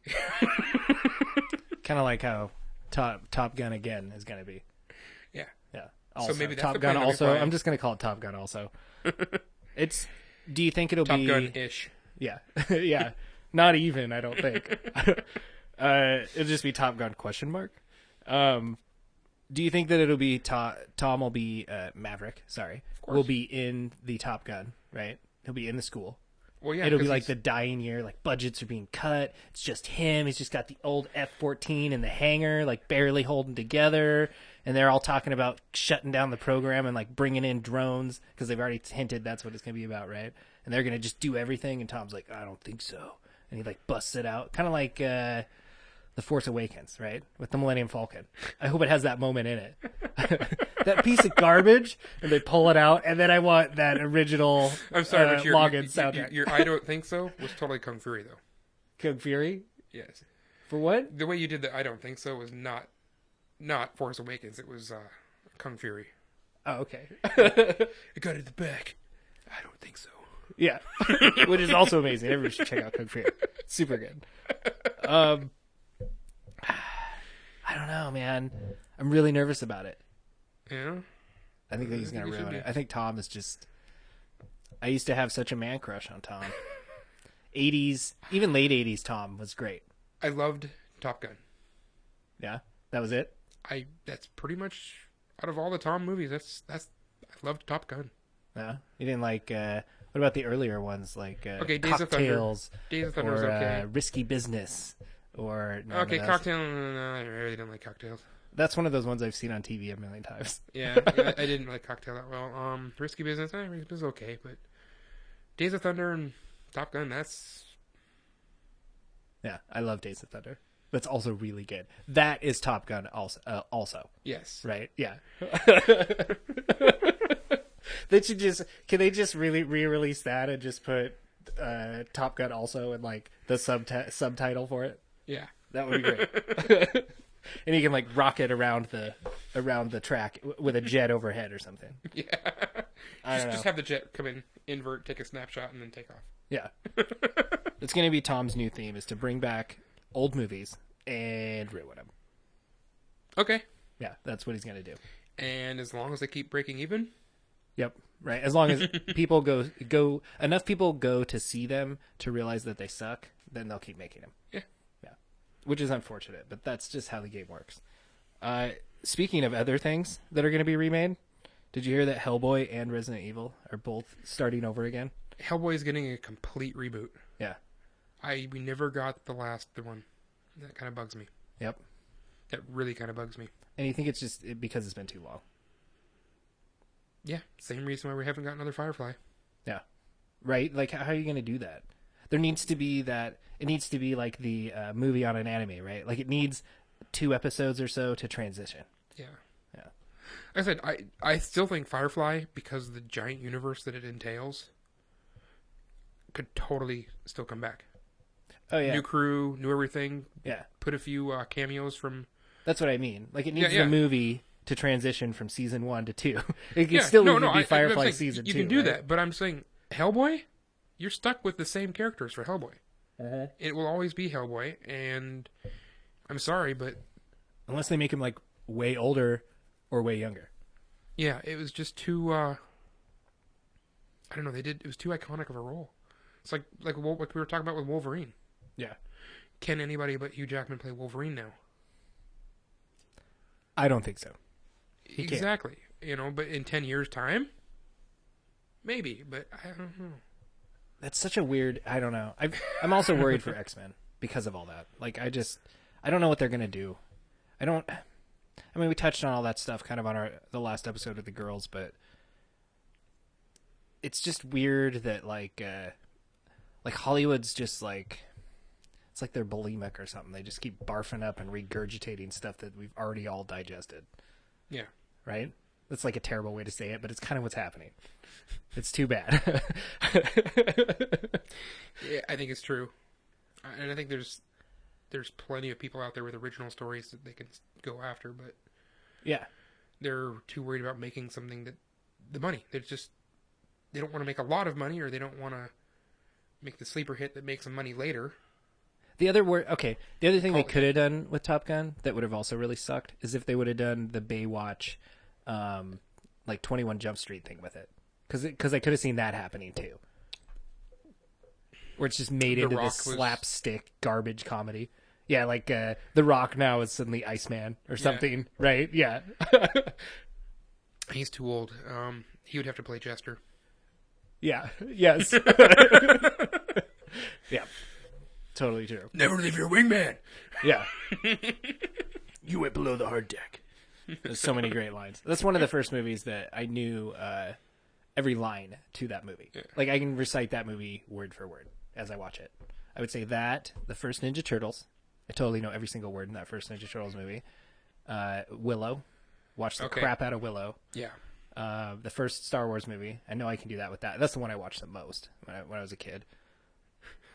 Kind of like how Top Gun again is going to be. Yeah. Yeah. Also, So maybe that's Top the Gun plane also. they'll be flying. I'm just going to call it Top Gun also. Do you think it'll Top be Gun-ish. Yeah. Yeah. Not even, I don't think. It'll just be Top Gun ? Do you think that it'll be Tom will be Maverick, sorry. Will be in the Top Gun, right? He'll be in the school. Well, yeah. It'll be 'cause the dying year, budgets are being cut. It's just him. He's just got the old F-14 in the hangar, barely holding together. And they're all talking about shutting down the program and bringing in drones because they've already hinted that's what it's going to be about, right? And they're going to just do everything. And Tom's like, I don't think so. And he busts it out. Kind of like The Force Awakens, right? With the Millennium Falcon. I hope it has that moment in it. That piece of garbage, and they pull it out, and then I want that original I'm sorry, but Loggins soundtrack. your I don't think so was totally Kung Fury, though. Kung Fury? Yes. For what? The way you did the I don't think so was not Force Awakens. It was Kung Fury. Oh, okay. I got it at the back. I don't think so. Yeah. Which is also amazing. Everybody should check out Kung Fury. Super good. I don't know, man. I'm really nervous about it. Yeah? I think that he's going to you should ruin it. be. I think Tom is just... I used to have such a man crush on Tom. 80s, even late 80s Tom was great. I loved Top Gun. Yeah? That was it? That's pretty much out of all the Tom movies. I loved Top Gun. Yeah? You didn't like... what about the earlier ones, Okay, Days of Thunder. Cocktails? Days of Thunder was or okay. Risky Business? Or... none of Okay, those? Cocktail. No, I really didn't like Cocktails. That's one of those ones I've seen on TV a million times. Yeah, I didn't like Cocktail that well. Risky Business, Risky Business is okay, but Days of Thunder and Top Gun, that's... Yeah, I love Days of Thunder. That's also really good. That is Top Gun also. Yes. Right? Yeah. Can they just really re-release that and just put Top Gun also in like the subtitle for it? Yeah. That would be great. And you can like rocket around the track with a jet overhead or something. Yeah. I don't know. Just have the jet come in, invert, take a snapshot, and then take off. Yeah. It's going to be Tom's new theme, is to bring back old movies and ruin them. Okay. Yeah, that's what he's going to do. And as long as they keep breaking even? Yep. Right. As long as people go enough people go to see them to realize that they suck, then they'll keep making them. Yeah. Yeah. Which is unfortunate, but that's just how the game works. Speaking of other things that are going to be remade, did you hear that Hellboy and Resident Evil are both starting over again? Hellboy is getting a complete reboot. Yeah. We never got the one. That kind of bugs me. Yep. That really kind of bugs me. And you think it's just because it's been too long? Yeah. Same reason why we haven't got another Firefly. Yeah. Right? Like, how are you going to do that? There needs to be that... It needs to be like the movie on an anime, right? Like, it needs 2 episodes or so to transition. Yeah. Yeah. Like I said, I still think Firefly, because of the giant universe that it entails, could totally still come back. Oh, yeah. New crew, new everything. Yeah. Put a few cameos from... That's what I mean. Like, it needs Yeah. the movie to transition from season 1 to 2. It can Yeah, still no, even be I'm Firefly saying season 2. You can do right? that, but I'm saying Hellboy, you're stuck with the same characters for Hellboy. Uh-huh. It will always be Hellboy, and I'm sorry, but Unless they make him, like, way older or way younger. yeah, it was just too. I don't know. It was too iconic of a role. It's like we were talking about with Wolverine. Yeah. Can anybody but Hugh Jackman play Wolverine now? I don't think so. He can't. Exactly. You know, but in 10 years' time, maybe. But I don't know. That's such a weird... I don't know. I'm also worried for X-Men because of all that. Like, I don't know what they're going to do. I mean, we touched on all that stuff kind of on the last episode of The Girls, but it's just weird that, like Hollywood's just, like... It's like they're bulimic or something. They just keep barfing up and regurgitating stuff that we've already all digested. Yeah. Right? That's like a terrible way to say it, but it's kind of what's happening. It's too bad. Yeah, I think it's true. And I think there's plenty of people out there with original stories that they can go after, but Yeah. they're too worried about making something that the money. They don't want to make a lot of money, or they don't want to make the sleeper hit that makes them money later. The other thing they could have done with Top Gun that would have also really sucked is if they would have done the Baywatch, like 21 Jump Street thing with it, because I could have seen that happening too, where it's just made into this slapstick garbage comedy. Yeah, like The Rock now is suddenly Iceman or something, right? Yeah. He's too old. He would have to play Jester. Yeah. Yes. Yeah. Totally true. Never leave your wingman. Yeah. You went below the hard deck. There's so many great lines. That's one of the first movies that I knew every line to that movie. Yeah. Like, I can recite that movie word for word as I watch it. I would say that, the first Ninja Turtles. I totally know every single word in that first Ninja Turtles movie. Willow. Watch the crap out of Willow. Yeah. The first Star Wars movie. I know I can do that with that. That's the one I watched the most when I was a kid.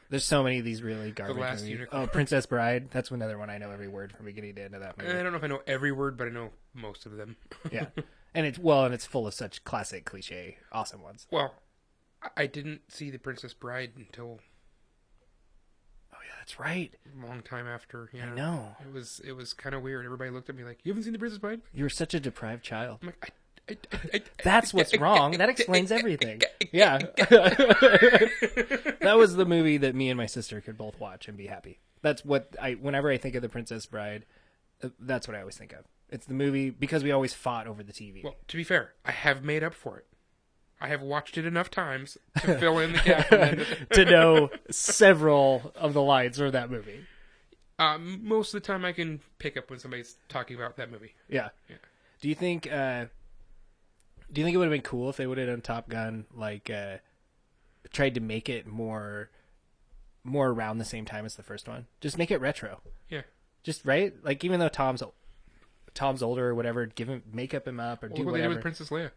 There's so many of these really garbage movies. Unicorn. Oh, Princess Bride. That's another one I know every word from beginning to end of that movie. I don't know if I know every word, but I know most of them. Yeah. And it's full of such classic, cliche, awesome ones. Well, I didn't see The Princess Bride until... Oh, yeah, that's right. A long time after. Yeah. I know. It was kind of weird. Everybody looked at me like, you haven't seen The Princess Bride? You were such a deprived child. I'm like, that's what's wrong. That explains everything. Yeah. That was the movie that me and my sister could both watch and be happy. That's what whenever I think of The Princess Bride, that's what I always think of. It's the movie because we always fought over the TV. Well, to be fair, I have made up for it. I have watched it enough times to fill in the gap. To know several of the lines from that movie. Most of the time I can pick up when somebody's talking about that movie. Yeah. Yeah. Do you think it would have been cool if they would have done Top Gun, like, tried to make it more around the same time as the first one? Just make it retro. Yeah. Just, right? Like, even though Tom's older or whatever, makeup him up or do What they whatever. did with Princess Leia.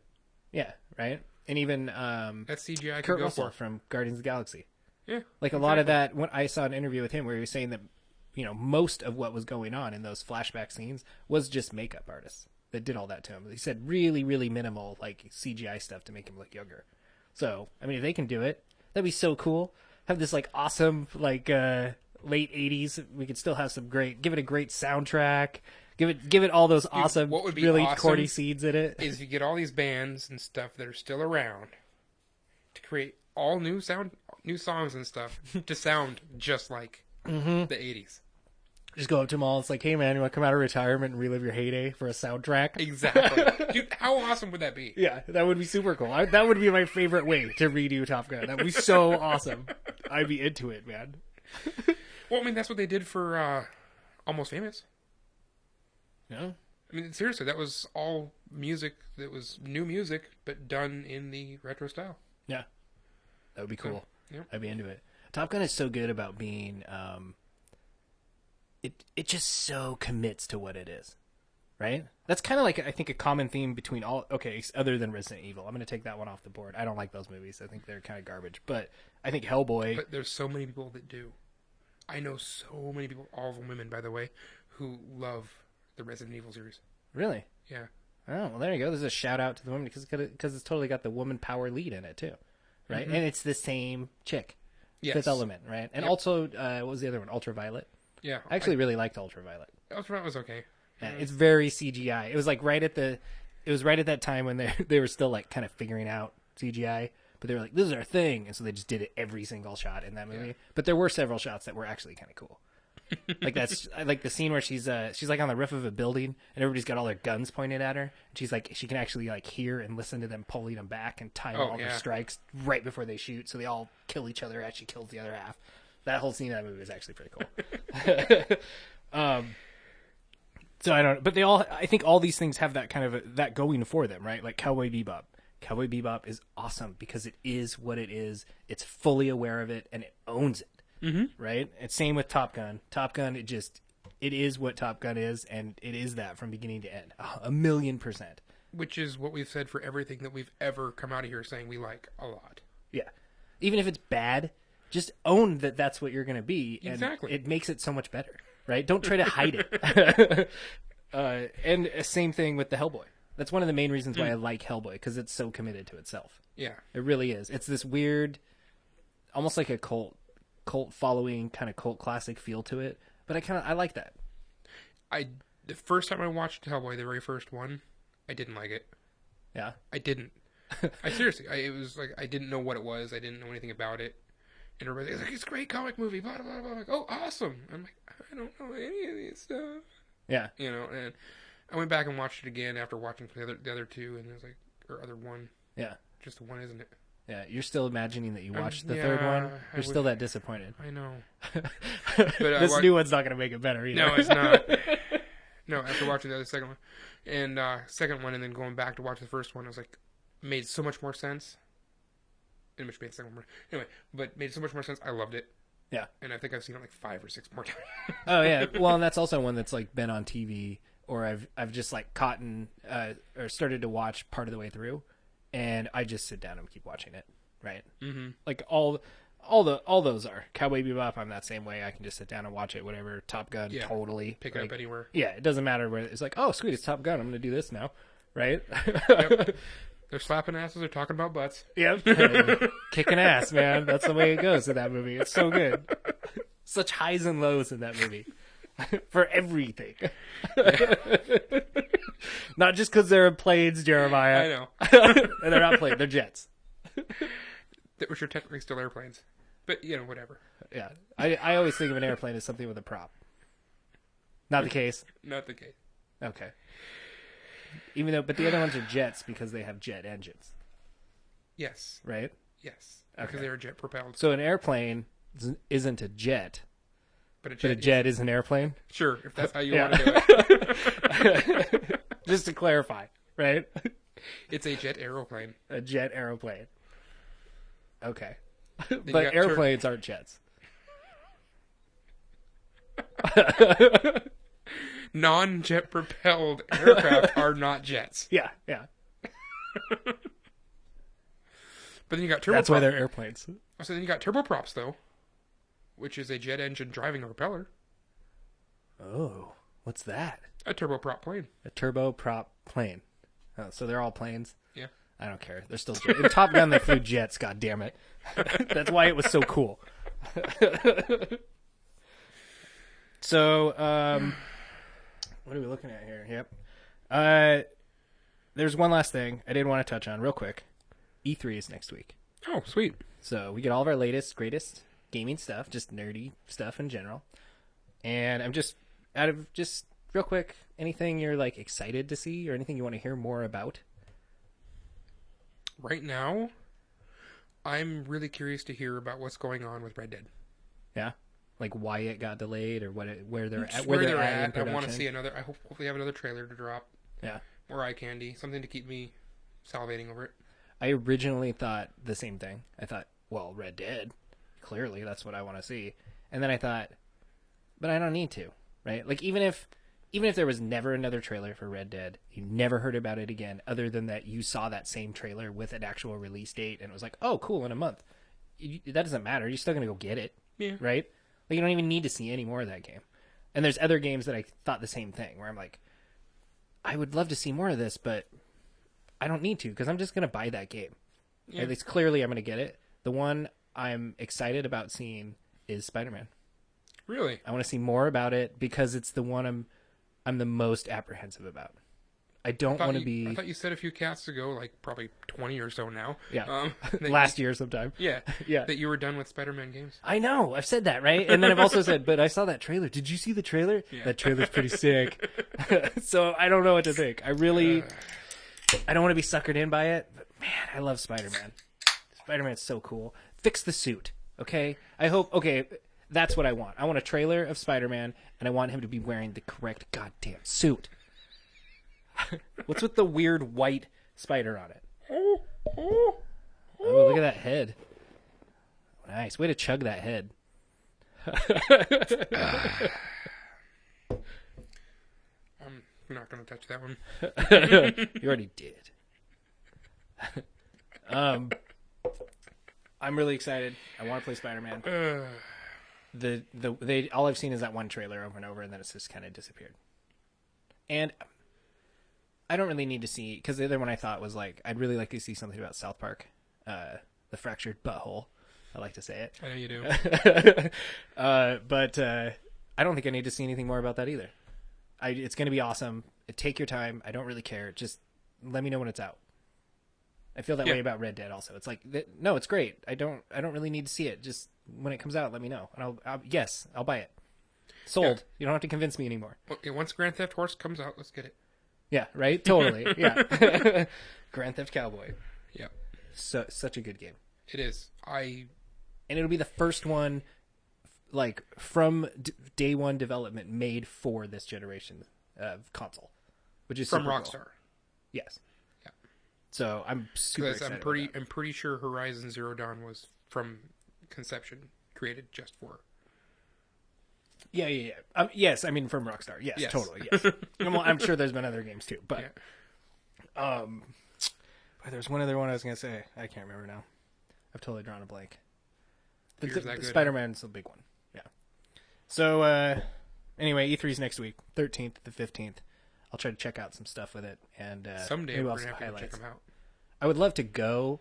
Yeah, right? And even That CGI could Kurt go Russell for. from Guardians of the Galaxy. Yeah. Like, a lot of that, when I saw an interview with him where he was saying that, most of what was going on in those flashback scenes was just makeup artists that did all that to him. He said really, really minimal, like, CGI stuff to make him look younger. So, I mean, if they can do it, that'd be so cool. Have this, like, awesome, like, late 80s. We could still have give it a great soundtrack. Give it all those awesome, what would be really awesome corny scenes in it. Is if you get all these bands and stuff that are still around to create all new songs and stuff to sound just like the 80s. Just go up to them all. It's like, hey, man, you want to come out of retirement and relive your heyday for a soundtrack? Exactly. Dude, how awesome would that be? Yeah, that would be super cool. That would be my favorite way to redo Top Gun. That would be so awesome. I'd be into it, man. Well, I mean, that's what they did for Almost Famous. No? I mean, seriously, that was all music that was new music, but done in the retro style. Yeah. That would be cool. Yeah. I'd be into it. Top Gun is so good about being... It just so commits to what it is. Right? That's kind of like, I think, a common theme between all... Okay, other than Resident Evil. I'm going to take that one off the board. I don't like those movies. I think they're kind of garbage. But I think Hellboy... But there's so many people that do. I know so many people, all of them women, by the way, who love the Resident Evil series. Really? Yeah. Oh, well, there you go. There's a shout out to the women because it's totally got the woman power lead in it, too. Right? And it's the same chick. Yes. Fifth Element, right? And also, what was the other one? Ultraviolet. Yeah. I actually really liked Ultraviolet. Ultraviolet was okay. Yeah, it's very CGI. It was like right at that time when they were still like kind of figuring out CGI, but they were like, this is our thing, and so they just did it every single shot in that movie. Yeah. But there were several shots that were actually kind of cool. Like I like the scene where she's like on the roof of a building and everybody's got all their guns pointed at her. And she's like, she can actually like hear and listen to them pulling them back and time all their strikes right before they shoot, so they all kill each other as she kills the other half. That whole scene in that movie is actually pretty cool. So I don't, but I think all these things have that kind of that going for them, right? Like Cowboy Bebop. Cowboy Bebop is awesome because it is what it is. It's fully aware of it and it owns it. Mm-hmm. Right? And same with Top Gun. Top Gun, it is what Top Gun is, and it is that from beginning to end. 1,000,000%. Which is what we've said for everything that we've ever come out of here saying we like a lot. Yeah. Even if it's bad, just own that that's what you're going to be. And exactly. It makes it so much better, right? Don't try to hide it. And same thing with the Hellboy. That's one of the main reasons why I like Hellboy, because it's so committed to itself. Yeah. It really is. It's this weird, almost like a cult following, kind of cult classic feel to it. But I like that. The first time I watched Hellboy, the very first one, I didn't like it. Yeah? I didn't. It was like, I didn't know what it was. I didn't know anything about it. And everybody's like, it's a great comic movie, blah, blah, blah. I'm like, oh, awesome. I'm like, I don't know any of this stuff. Yeah. You know, and I went back and watched it again after watching the other two, and it was like, or other one. Yeah. Just the one, isn't it? Yeah, you're still imagining that you watched the third one. You're still that disappointed. I know. But this new one's not going to make it better either. No, it's not. No, after watching the second one, and second one, and then going back to watch the first one, it was like, made so much more sense. And which made the second one more. Anyway, but made so much more sense. I loved it. Yeah. And I think I've seen it like 5 or 6 more times. Oh yeah. Well, and that's also one that's like been on TV, or I've just like caught or started to watch part of the way through, and I just sit down and keep watching it. Right. Mm-hmm. Like all those are Cowboy Bebop. I'm that same way. I can just sit down and watch it. Whatever. Top Gun. Yeah. Totally. Pick it up anywhere. Yeah. It doesn't matter where it's like. Oh, sweet. It's Top Gun. I'm going to do this now. Right. Yep. They're slapping asses. They're talking about butts. Yep. Kicking ass, man. That's the way it goes in that movie. It's so good. Such highs and lows in that movie. For everything. Not just because they're planes, Jeremiah. I know. And they're not planes. They're jets. Which are technically still airplanes. But, whatever. Yeah. I always think of an airplane as something with a prop. Not the case? Not the case. Okay. But the other ones are jets because they have jet engines. Yes. Right? Yes. Because they're jet propelled. So an airplane isn't a jet But But a jet is an airplane? Sure, if that's how you Yeah. want to do it. Just to clarify, right? It's a jet aeroplane. A jet aeroplane. Okay. you But got airplanes aren't jets. Non-jet propelled aircraft are not jets. Yeah, yeah. But then you got turboprop. That's why they're airplanes. So then you got turboprops, though, which is a jet engine driving a propeller. Oh, what's that? A turboprop plane. A turboprop plane. Oh, so they're all planes? Yeah. I don't care. They're still jets. In Top Gun, they flew jets, god damn it. That's why it was so cool. So, what are we looking at here? Yep. There's one last thing I did want to touch on real quick. E3 is next week. Oh, sweet. So we get all of our latest, greatest gaming stuff, just nerdy stuff in general. And I'm just, out of just real quick, anything you're like excited to see or anything you want to hear more about? Right now, I'm really curious to hear about what's going on with Red Dead. Yeah, like why it got delayed or where they're Just at. where they're in at. I production. want to see another. I hopefully have another trailer to drop. Yeah, More eye candy, something to keep me salivating over it. I originally thought the same thing. I thought, well, Red Dead, clearly that's what I want to see. And then I thought, but I don't need to, right? Like even if there was never another trailer for Red Dead, you never heard about it again, other than that you saw that same trailer with an actual release date, and it was like, oh, cool, in a month. That doesn't matter. You're still gonna go get it, Yeah. right? Like you don't even need to see any more of that game. And there's other games that I thought the same thing, where I'm like, I would love to see more of this, but I don't need to because I'm just gonna buy that game. Yeah. At least clearly I'm gonna get it. The one I'm excited about seeing is Spider-Man. Really? I want to see more about it because it's the one I'm the most apprehensive about. I don't want to be. I thought you said a few casts ago, like probably 20 or so now. Yeah. That Last year sometime. Yeah. Yeah. That you were done with Spider-Man games. I know. I've said that, right? And then I've also said, but I saw that trailer. Did you see the trailer? Yeah. That trailer's pretty sick. So I don't know what to think. I don't want to be suckered in by it. But man, I love Spider-Man. Spider-Man's so cool. Fix the suit, okay? Okay, that's what I want. I want a trailer of Spider-Man, and I want him to be wearing the correct goddamn suit. What's with the weird white spider on it? Oh, look at that head. Nice. Way to chug that head. I'm not going to touch that one. You already did. I'm really excited. I want to play Spider-Man. All I've seen is that one trailer over and over, and then it's just kind of disappeared. And I don't really need to see, because the other one I thought was like, I'd really like to see something about South Park, the fractured butthole. I like to say it. I know you do. But I don't think I need to see anything more about that either. It's going to be awesome. Take your time. I don't really care. Just let me know when it's out. I feel that way about Red Dead also. It's like, no, it's great. I don't really need to see it. Just when it comes out, let me know. And I'll buy it. Sold. Yeah. You don't have to convince me anymore. Okay, once Grand Theft Horse comes out, let's get it. Yeah, right? Totally. Yeah. Grand Theft Cowboy. Yep. Such a good game. It is. And it'll be the first one, like, from day one development made for this generation of console, which is from super Rockstar. Cool. Yes. Yeah. So I'm super excited. I'm pretty sure Horizon Zero Dawn was from conception created just for. Yeah. Yes, I mean from Rockstar. Yes. Totally. Yes. Well, I'm sure there's been other games too, but there's one other one I was gonna say. I can't remember now. I've totally drawn a blank. Spider-Man's the big one. Yeah. So anyway, E3's next week, 13th to the 15th. I'll try to check out some stuff with it, and someday we're gonna have to check them out. I would love to go,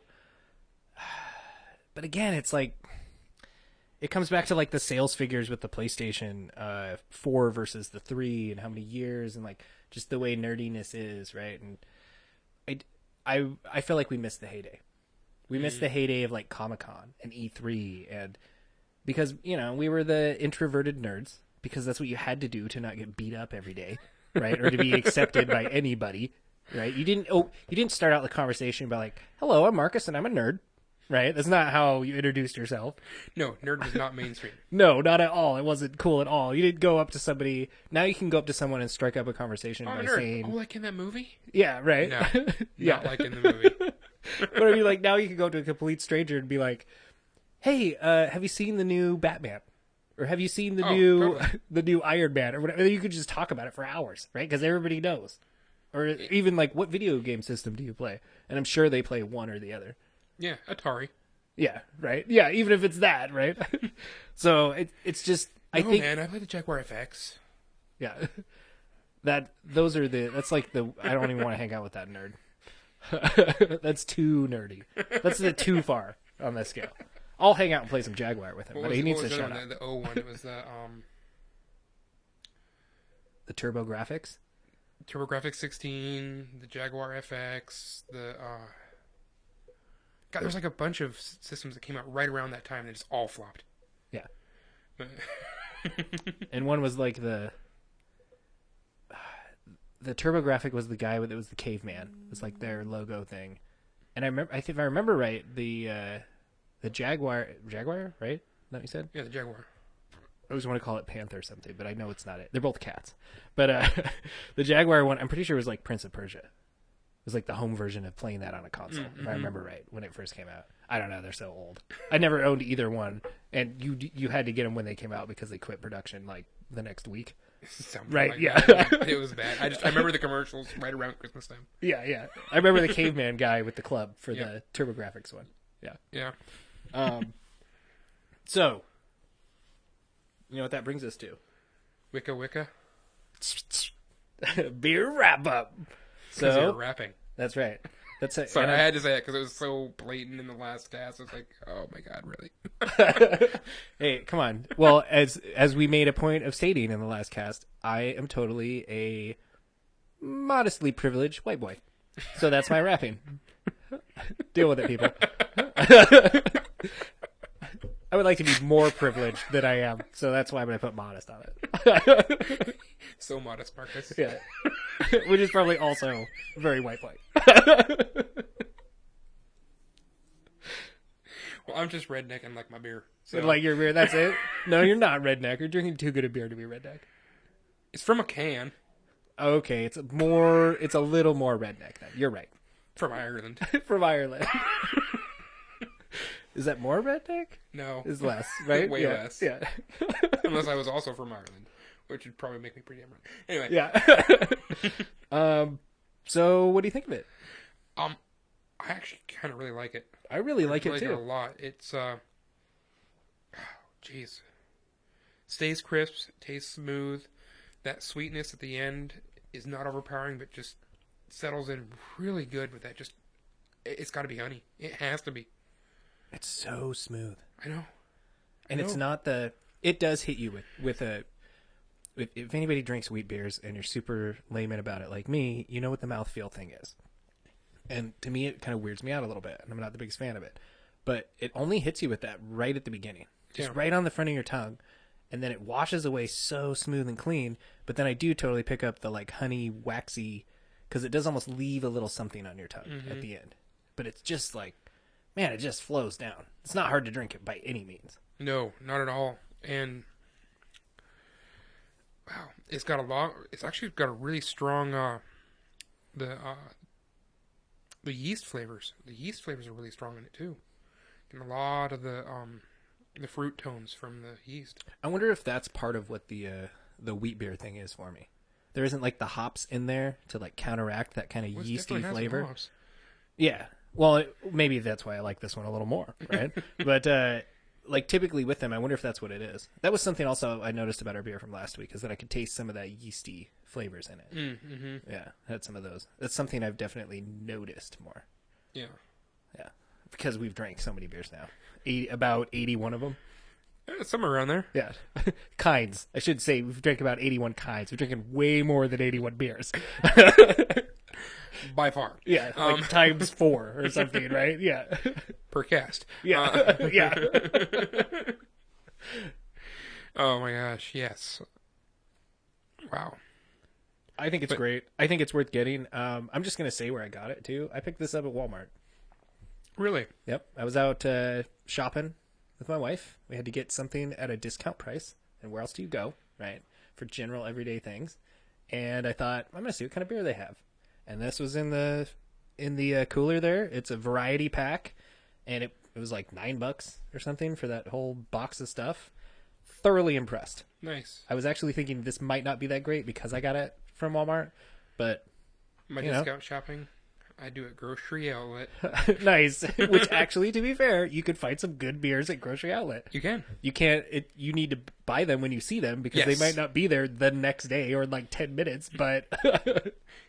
but again, it's like it comes back to like the sales figures with the PlayStation 4 versus the 3, and how many years, and like just the way nerdiness is, right? And I feel like we missed the heyday. We missed the heyday of like Comic-Con and E3, and because we were the introverted nerds, because that's what you had to do to not get beat up every day, right? Or to be accepted by anybody, right? You didn't start out the conversation by like, "Hello, I'm Marcus and I'm a nerd." right? That's not how you introduced yourself. No, nerd was not mainstream. No, not at all. It wasn't cool at all. You didn't go up to somebody. Now you can go up to someone and strike up a conversation I'm by a nerd. saying, Oh, like in that movie? yeah, right? No, Yeah. not like in the movie. But I mean, like, now you can go up to a complete stranger and be like, hey, have you seen the new Batman? Or have you seen the totally. the new Iron Man? Or whatever. You could just talk about it for hours, right? Because everybody knows. Or even, like, what video game system do you play? And I'm sure they play one or the other. Yeah, Atari. Yeah, right? Yeah, even if it's that, right? So it's just, I think... man, I play the Jaguar FX. Yeah. That's like the, I don't even want to hang out with that nerd. That's too nerdy. That's too far on that scale. I'll hang out and play some Jaguar with him, but he needs to shut up. The O one, it was the Turbo Graphics? TurboGrafx 16, the Jaguar FX, the God, there's like a bunch of systems that came out right around that time that just all flopped. Yeah. And one was like the TurboGrafx was the guy that was the caveman. It was like their logo thing. And if I remember right, the Jaguar, right? Is that what you said? Yeah, the Jaguar. I always want to call it Panther or something, but I know it's not it. They're both cats. But the Jaguar one, I'm pretty sure was like Prince of Persia. It was like the home version of playing that on a console, if I remember right, when it first came out. I don't know, they're so old. I never owned either one, and you had to get them when they came out because they quit production like the next week. Something Right, like yeah. that. It was bad. I remember the commercials right around Christmas time. Yeah. I remember the caveman guy with the club for the TurboGrafx one. Yeah. So, you know what that brings us to? Wicca. Beer wrap up. Because you're So rapping. that's right. That's it. Sorry, I had to say it because it was so blatant in the last cast. It's like, oh my god, really? Hey, come on. Well, as we made a point of stating in the last cast, I am totally a modestly privileged white boy. So that's my rapping. Deal with it, people. I would like to be more privileged than I am, so that's why I'm going to put modest on it. So modest, Marcus. Yeah. Which is probably also very white boy. Well, I'm just redneck and like my beer. So Like your beer, that's it? No, you're not redneck. You're drinking too good a beer to be redneck. it's from a can Okay, it's a little more redneck then. You're right. from Ireland. From Ireland. Is that more redneck? No, Is less, right? Way Yeah, less. Yeah. Unless I was also from Ireland, which would probably make me pretty damn right. Anyway, Yeah. So what do you think of it? I actually kind of really like it. I really like I it like too. it a lot. It's jeez, stays crisp, tastes smooth. That sweetness at the end is not overpowering, but just settles in really good with that. Just it's got to be honey. It has to be. It's so smooth. I know. And it's not it does hit you with if anybody drinks wheat beers and you're super layman about it like me, you know what the mouthfeel thing is. And to me, it kind of weirds me out a little bit, and I'm not the biggest fan of it. But it only hits you with that right at the beginning. Just right on the front of your tongue. And then it washes away so smooth and clean. But then I do totally pick up the like honey, waxy, because it does almost leave a little something on your tongue at the end. But it's just like, man, it just flows down. It's not hard to drink it by any means. No, not at all. And wow, it's got a lot. It's actually got a really strong the yeast flavors. The yeast flavors are really strong in it too, and a lot of the fruit tones from the yeast. I wonder if that's part of what the wheat beer thing is for me. There isn't like the hops in there to like counteract that kind of Well, it's yeasty definitely has flavor. hops. Yeah. Well, maybe that's why I like this one a little more, right? But like typically with them, I wonder if that's what it is. That was something also I noticed about our beer from last week, is that I could taste some of that yeasty flavors in it. Mm-hmm. Yeah, I had some of those. That's something I've definitely noticed more. Yeah. Yeah, because we've drank so many beers now. About 81 of them. Somewhere around there. Yeah. Kinds. I should say we've drank about 81 kinds. We're drinking way more than 81 beers. By far. Yeah, like times 4 or something, right? Yeah. Per cast. Yeah. Yeah. Oh my gosh, yes. Wow. I think it's great. I think it's worth getting. I'm just going to say where I got it, too. I picked this up at Walmart. Really? Yep. I was out shopping with my wife. We had to get something at a discount price. And where else do you go, right? For general everyday things. And I thought, I'm going to see what kind of beer they have. And this was in the cooler there. It's a variety pack. And it was like $9 or something for that whole box of stuff. Thoroughly impressed. Nice. I was actually thinking this might not be that great because I got it from Walmart. But, My discount shopping, I do at Grocery Outlet. Nice. Which actually, to be fair, you could find some good beers at Grocery Outlet. You can. You can't. You need to buy them when you see them because they might not be there the next day or in like 10 minutes. But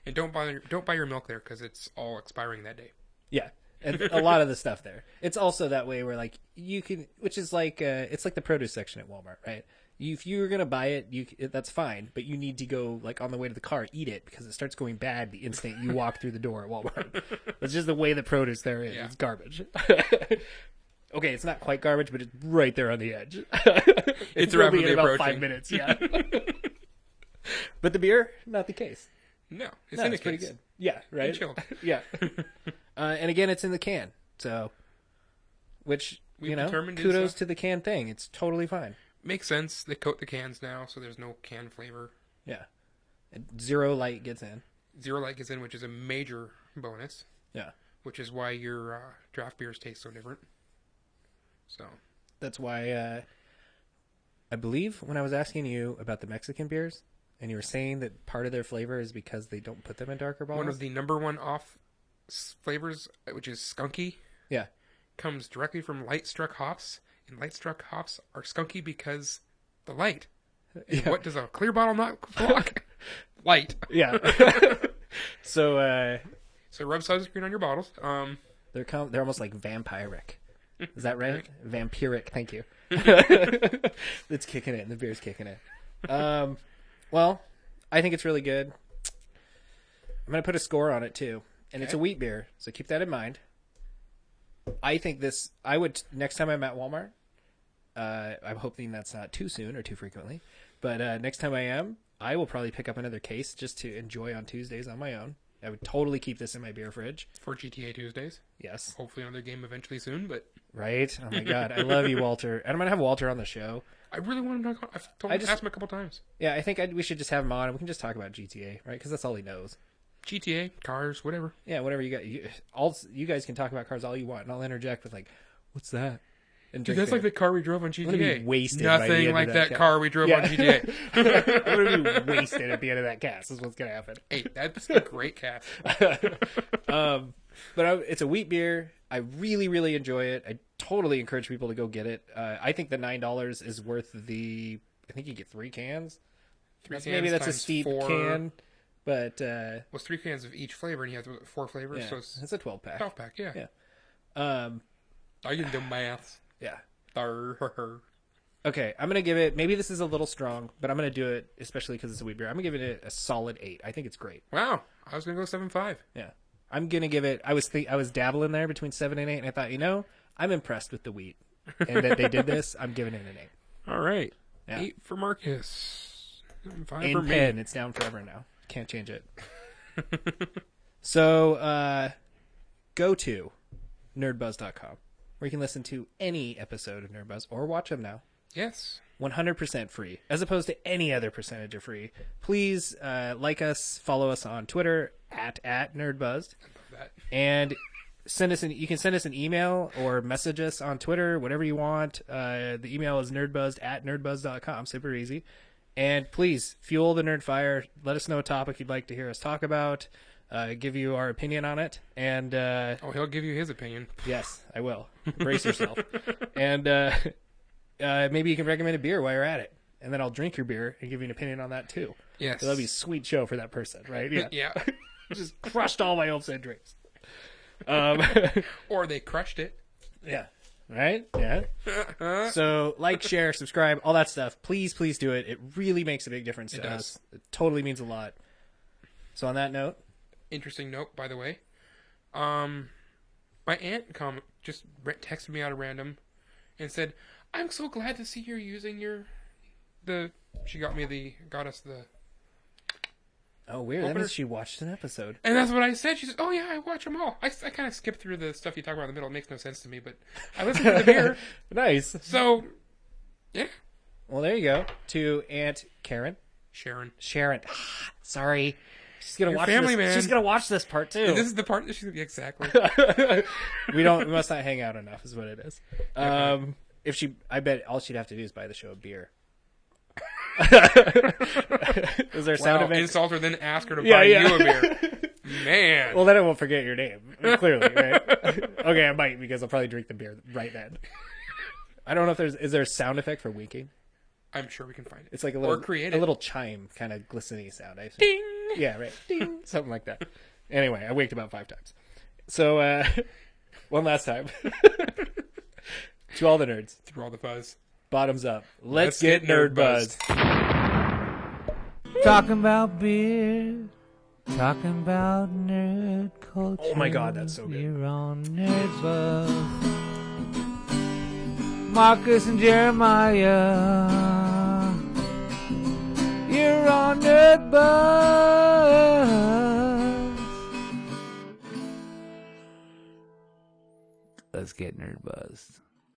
and don't buy your milk there because it's all expiring that day. Yeah, and a lot of the stuff there. It's also that way where like you can, which is like it's like the produce section at Walmart, right? If you're gonna buy it, that's fine, but you need to go like on the way to the car, eat it because it starts going bad the instant you walk through the door at Walmart. It's just the way the produce there is. Yeah. It's garbage. Okay, it's not quite garbage, but it's right there on the edge. It's rapidly in about approaching. 5 minutes. Yeah. But the beer, not the case. No, it's in the pretty case. good. Yeah, right. And chilled. Yeah. And again, it's in the can, so which kudos to the can thing. It's totally fine. Makes sense. They coat the cans now, so there's no can flavor. Yeah. And zero light gets in. Zero light gets in, which is a major bonus. Yeah. Which is why your draft beers taste so different. So. That's why I believe when I was asking you about the Mexican beers, and you were saying that part of their flavor is because they don't put them in darker bottles. One of the number one off flavors, which is skunky, comes directly from light struck hops. And light struck hops are skunky because the light. And what does a clear bottle not block? Light. Yeah. So rub sunscreen on your bottles. They're almost like vampiric. Is that right? Vampiric. Thank you. It's kicking it. The beer's kicking it. Well, I think it's really good. I'm going to put a score on it too. And it's a wheat beer, so keep that in mind. I think next time I'm at Walmart, I'm hoping that's not too soon or too frequently, but next time I am, I will probably pick up another case just to enjoy on Tuesdays on my own. I would totally keep this in my beer fridge. For GTA Tuesdays. Yes. Hopefully another game eventually soon, but... Right? Oh my god, I love you, Walter. And I'm going to have Walter on the show. I really want him to talk. I've asked him a couple times. Yeah, I think we should just have him on and we can just talk about GTA, right? Because that's all he knows. GTA, cars, whatever. Yeah, whatever you got. You guys can talk about cars all you want, and I'll interject with like, "What's that?" And dude, that's like the car we drove on GTA. I'm gonna be wasted. Nothing like that car we drove on GTA. I'm gonna be wasted at the end of that cast. Is what's gonna happen. Hey, that's a great cast. But it's a wheat beer. I really, really enjoy it. I totally encourage people to go get it. I think the $9 is worth the. I think you get 3 cans. Maybe that's a steep can. But was 3 cans of each flavor, and you have 4 flavors, so it's a 12-pack. 12-pack, yeah. I can do math. Yeah. Okay, I'm gonna give it. Maybe this is a little strong, but I'm gonna do it, especially because it's a wheat beer. I'm gonna give it a solid 8. I think it's great. Wow, I was gonna go 7.5. Yeah, I'm gonna give it. I was dabbling there between 7 and 8, and I thought, I'm impressed with the wheat and that they did this. I'm giving it an 8. All right, yeah. 8 for Marcus. 5 in for pen, me. It's down forever now. Can't change it. So, go to nerdbuzz.com where you can listen to any episode of Nerdbuzz or watch them now. Yes. 100% free, as opposed to any other percentage of free. Please like us, follow us on Twitter at Nerdbuzzed, and you can send us an email or message us on Twitter, whatever you want. The email is nerdbuzzed@nerdbuzz.com. Super easy. And please fuel the nerd fire. Let us know a topic you'd like to hear us talk about. Give you our opinion on it. And he'll give you his opinion. Yes, I will. Brace yourself. And maybe you can recommend a beer while you're at it, and then I'll drink your beer and give you an opinion on that too. Yes, so that'll be a sweet show for that person, right? Yeah. Yeah. Just crushed all my hopes and dreams. Or they crushed it. Yeah. Right? Yeah. So, share, subscribe, all that stuff. Please, please do it. It really makes a big difference to us. It totally means a lot. So, on that note. Interesting note, by the way. My aunt just texted me out of random and said, "I'm so glad to see you're using she got us the Oh, weird. That Open means her- she watched an episode. And that's what I said. She says, "Oh yeah, I watch them all." I kind of skip through the stuff you talk about in the middle. It makes no sense to me, but I listen to the beer. Nice. So, yeah. Well, there you go. To Aunt Karen. Sharon. Sorry. She's gonna Your watch family, this. man. She's gonna watch this part too. This is the part that she's exactly. We must not hang out enough, is what it is. I bet all she'd have to do is buy the show a beer. Is there a sound effect? Insult her, then ask her to Yeah, buy yeah. you a beer. Man. Well, then I won't forget your name. Clearly, right? Okay, I might because I'll probably drink the beer right then. I don't know if is there a sound effect for winking? I'm sure we can find it. It's like a little create a it. little chime kind of glistening sound. I think. Ding. Yeah, right. Ding. Something like that. Anyway, I winked about 5 times. So, one last time. To all the nerds, Through all the fuzz. bottoms up. Let's get nerd buzzed. Talking about beer, talking about nerd culture. Oh my God, that's so good. You're on Nerdbuzzed. Marcus and Jeremiah. You're on Nerdbuzzed. Let's get Nerdbuzzed.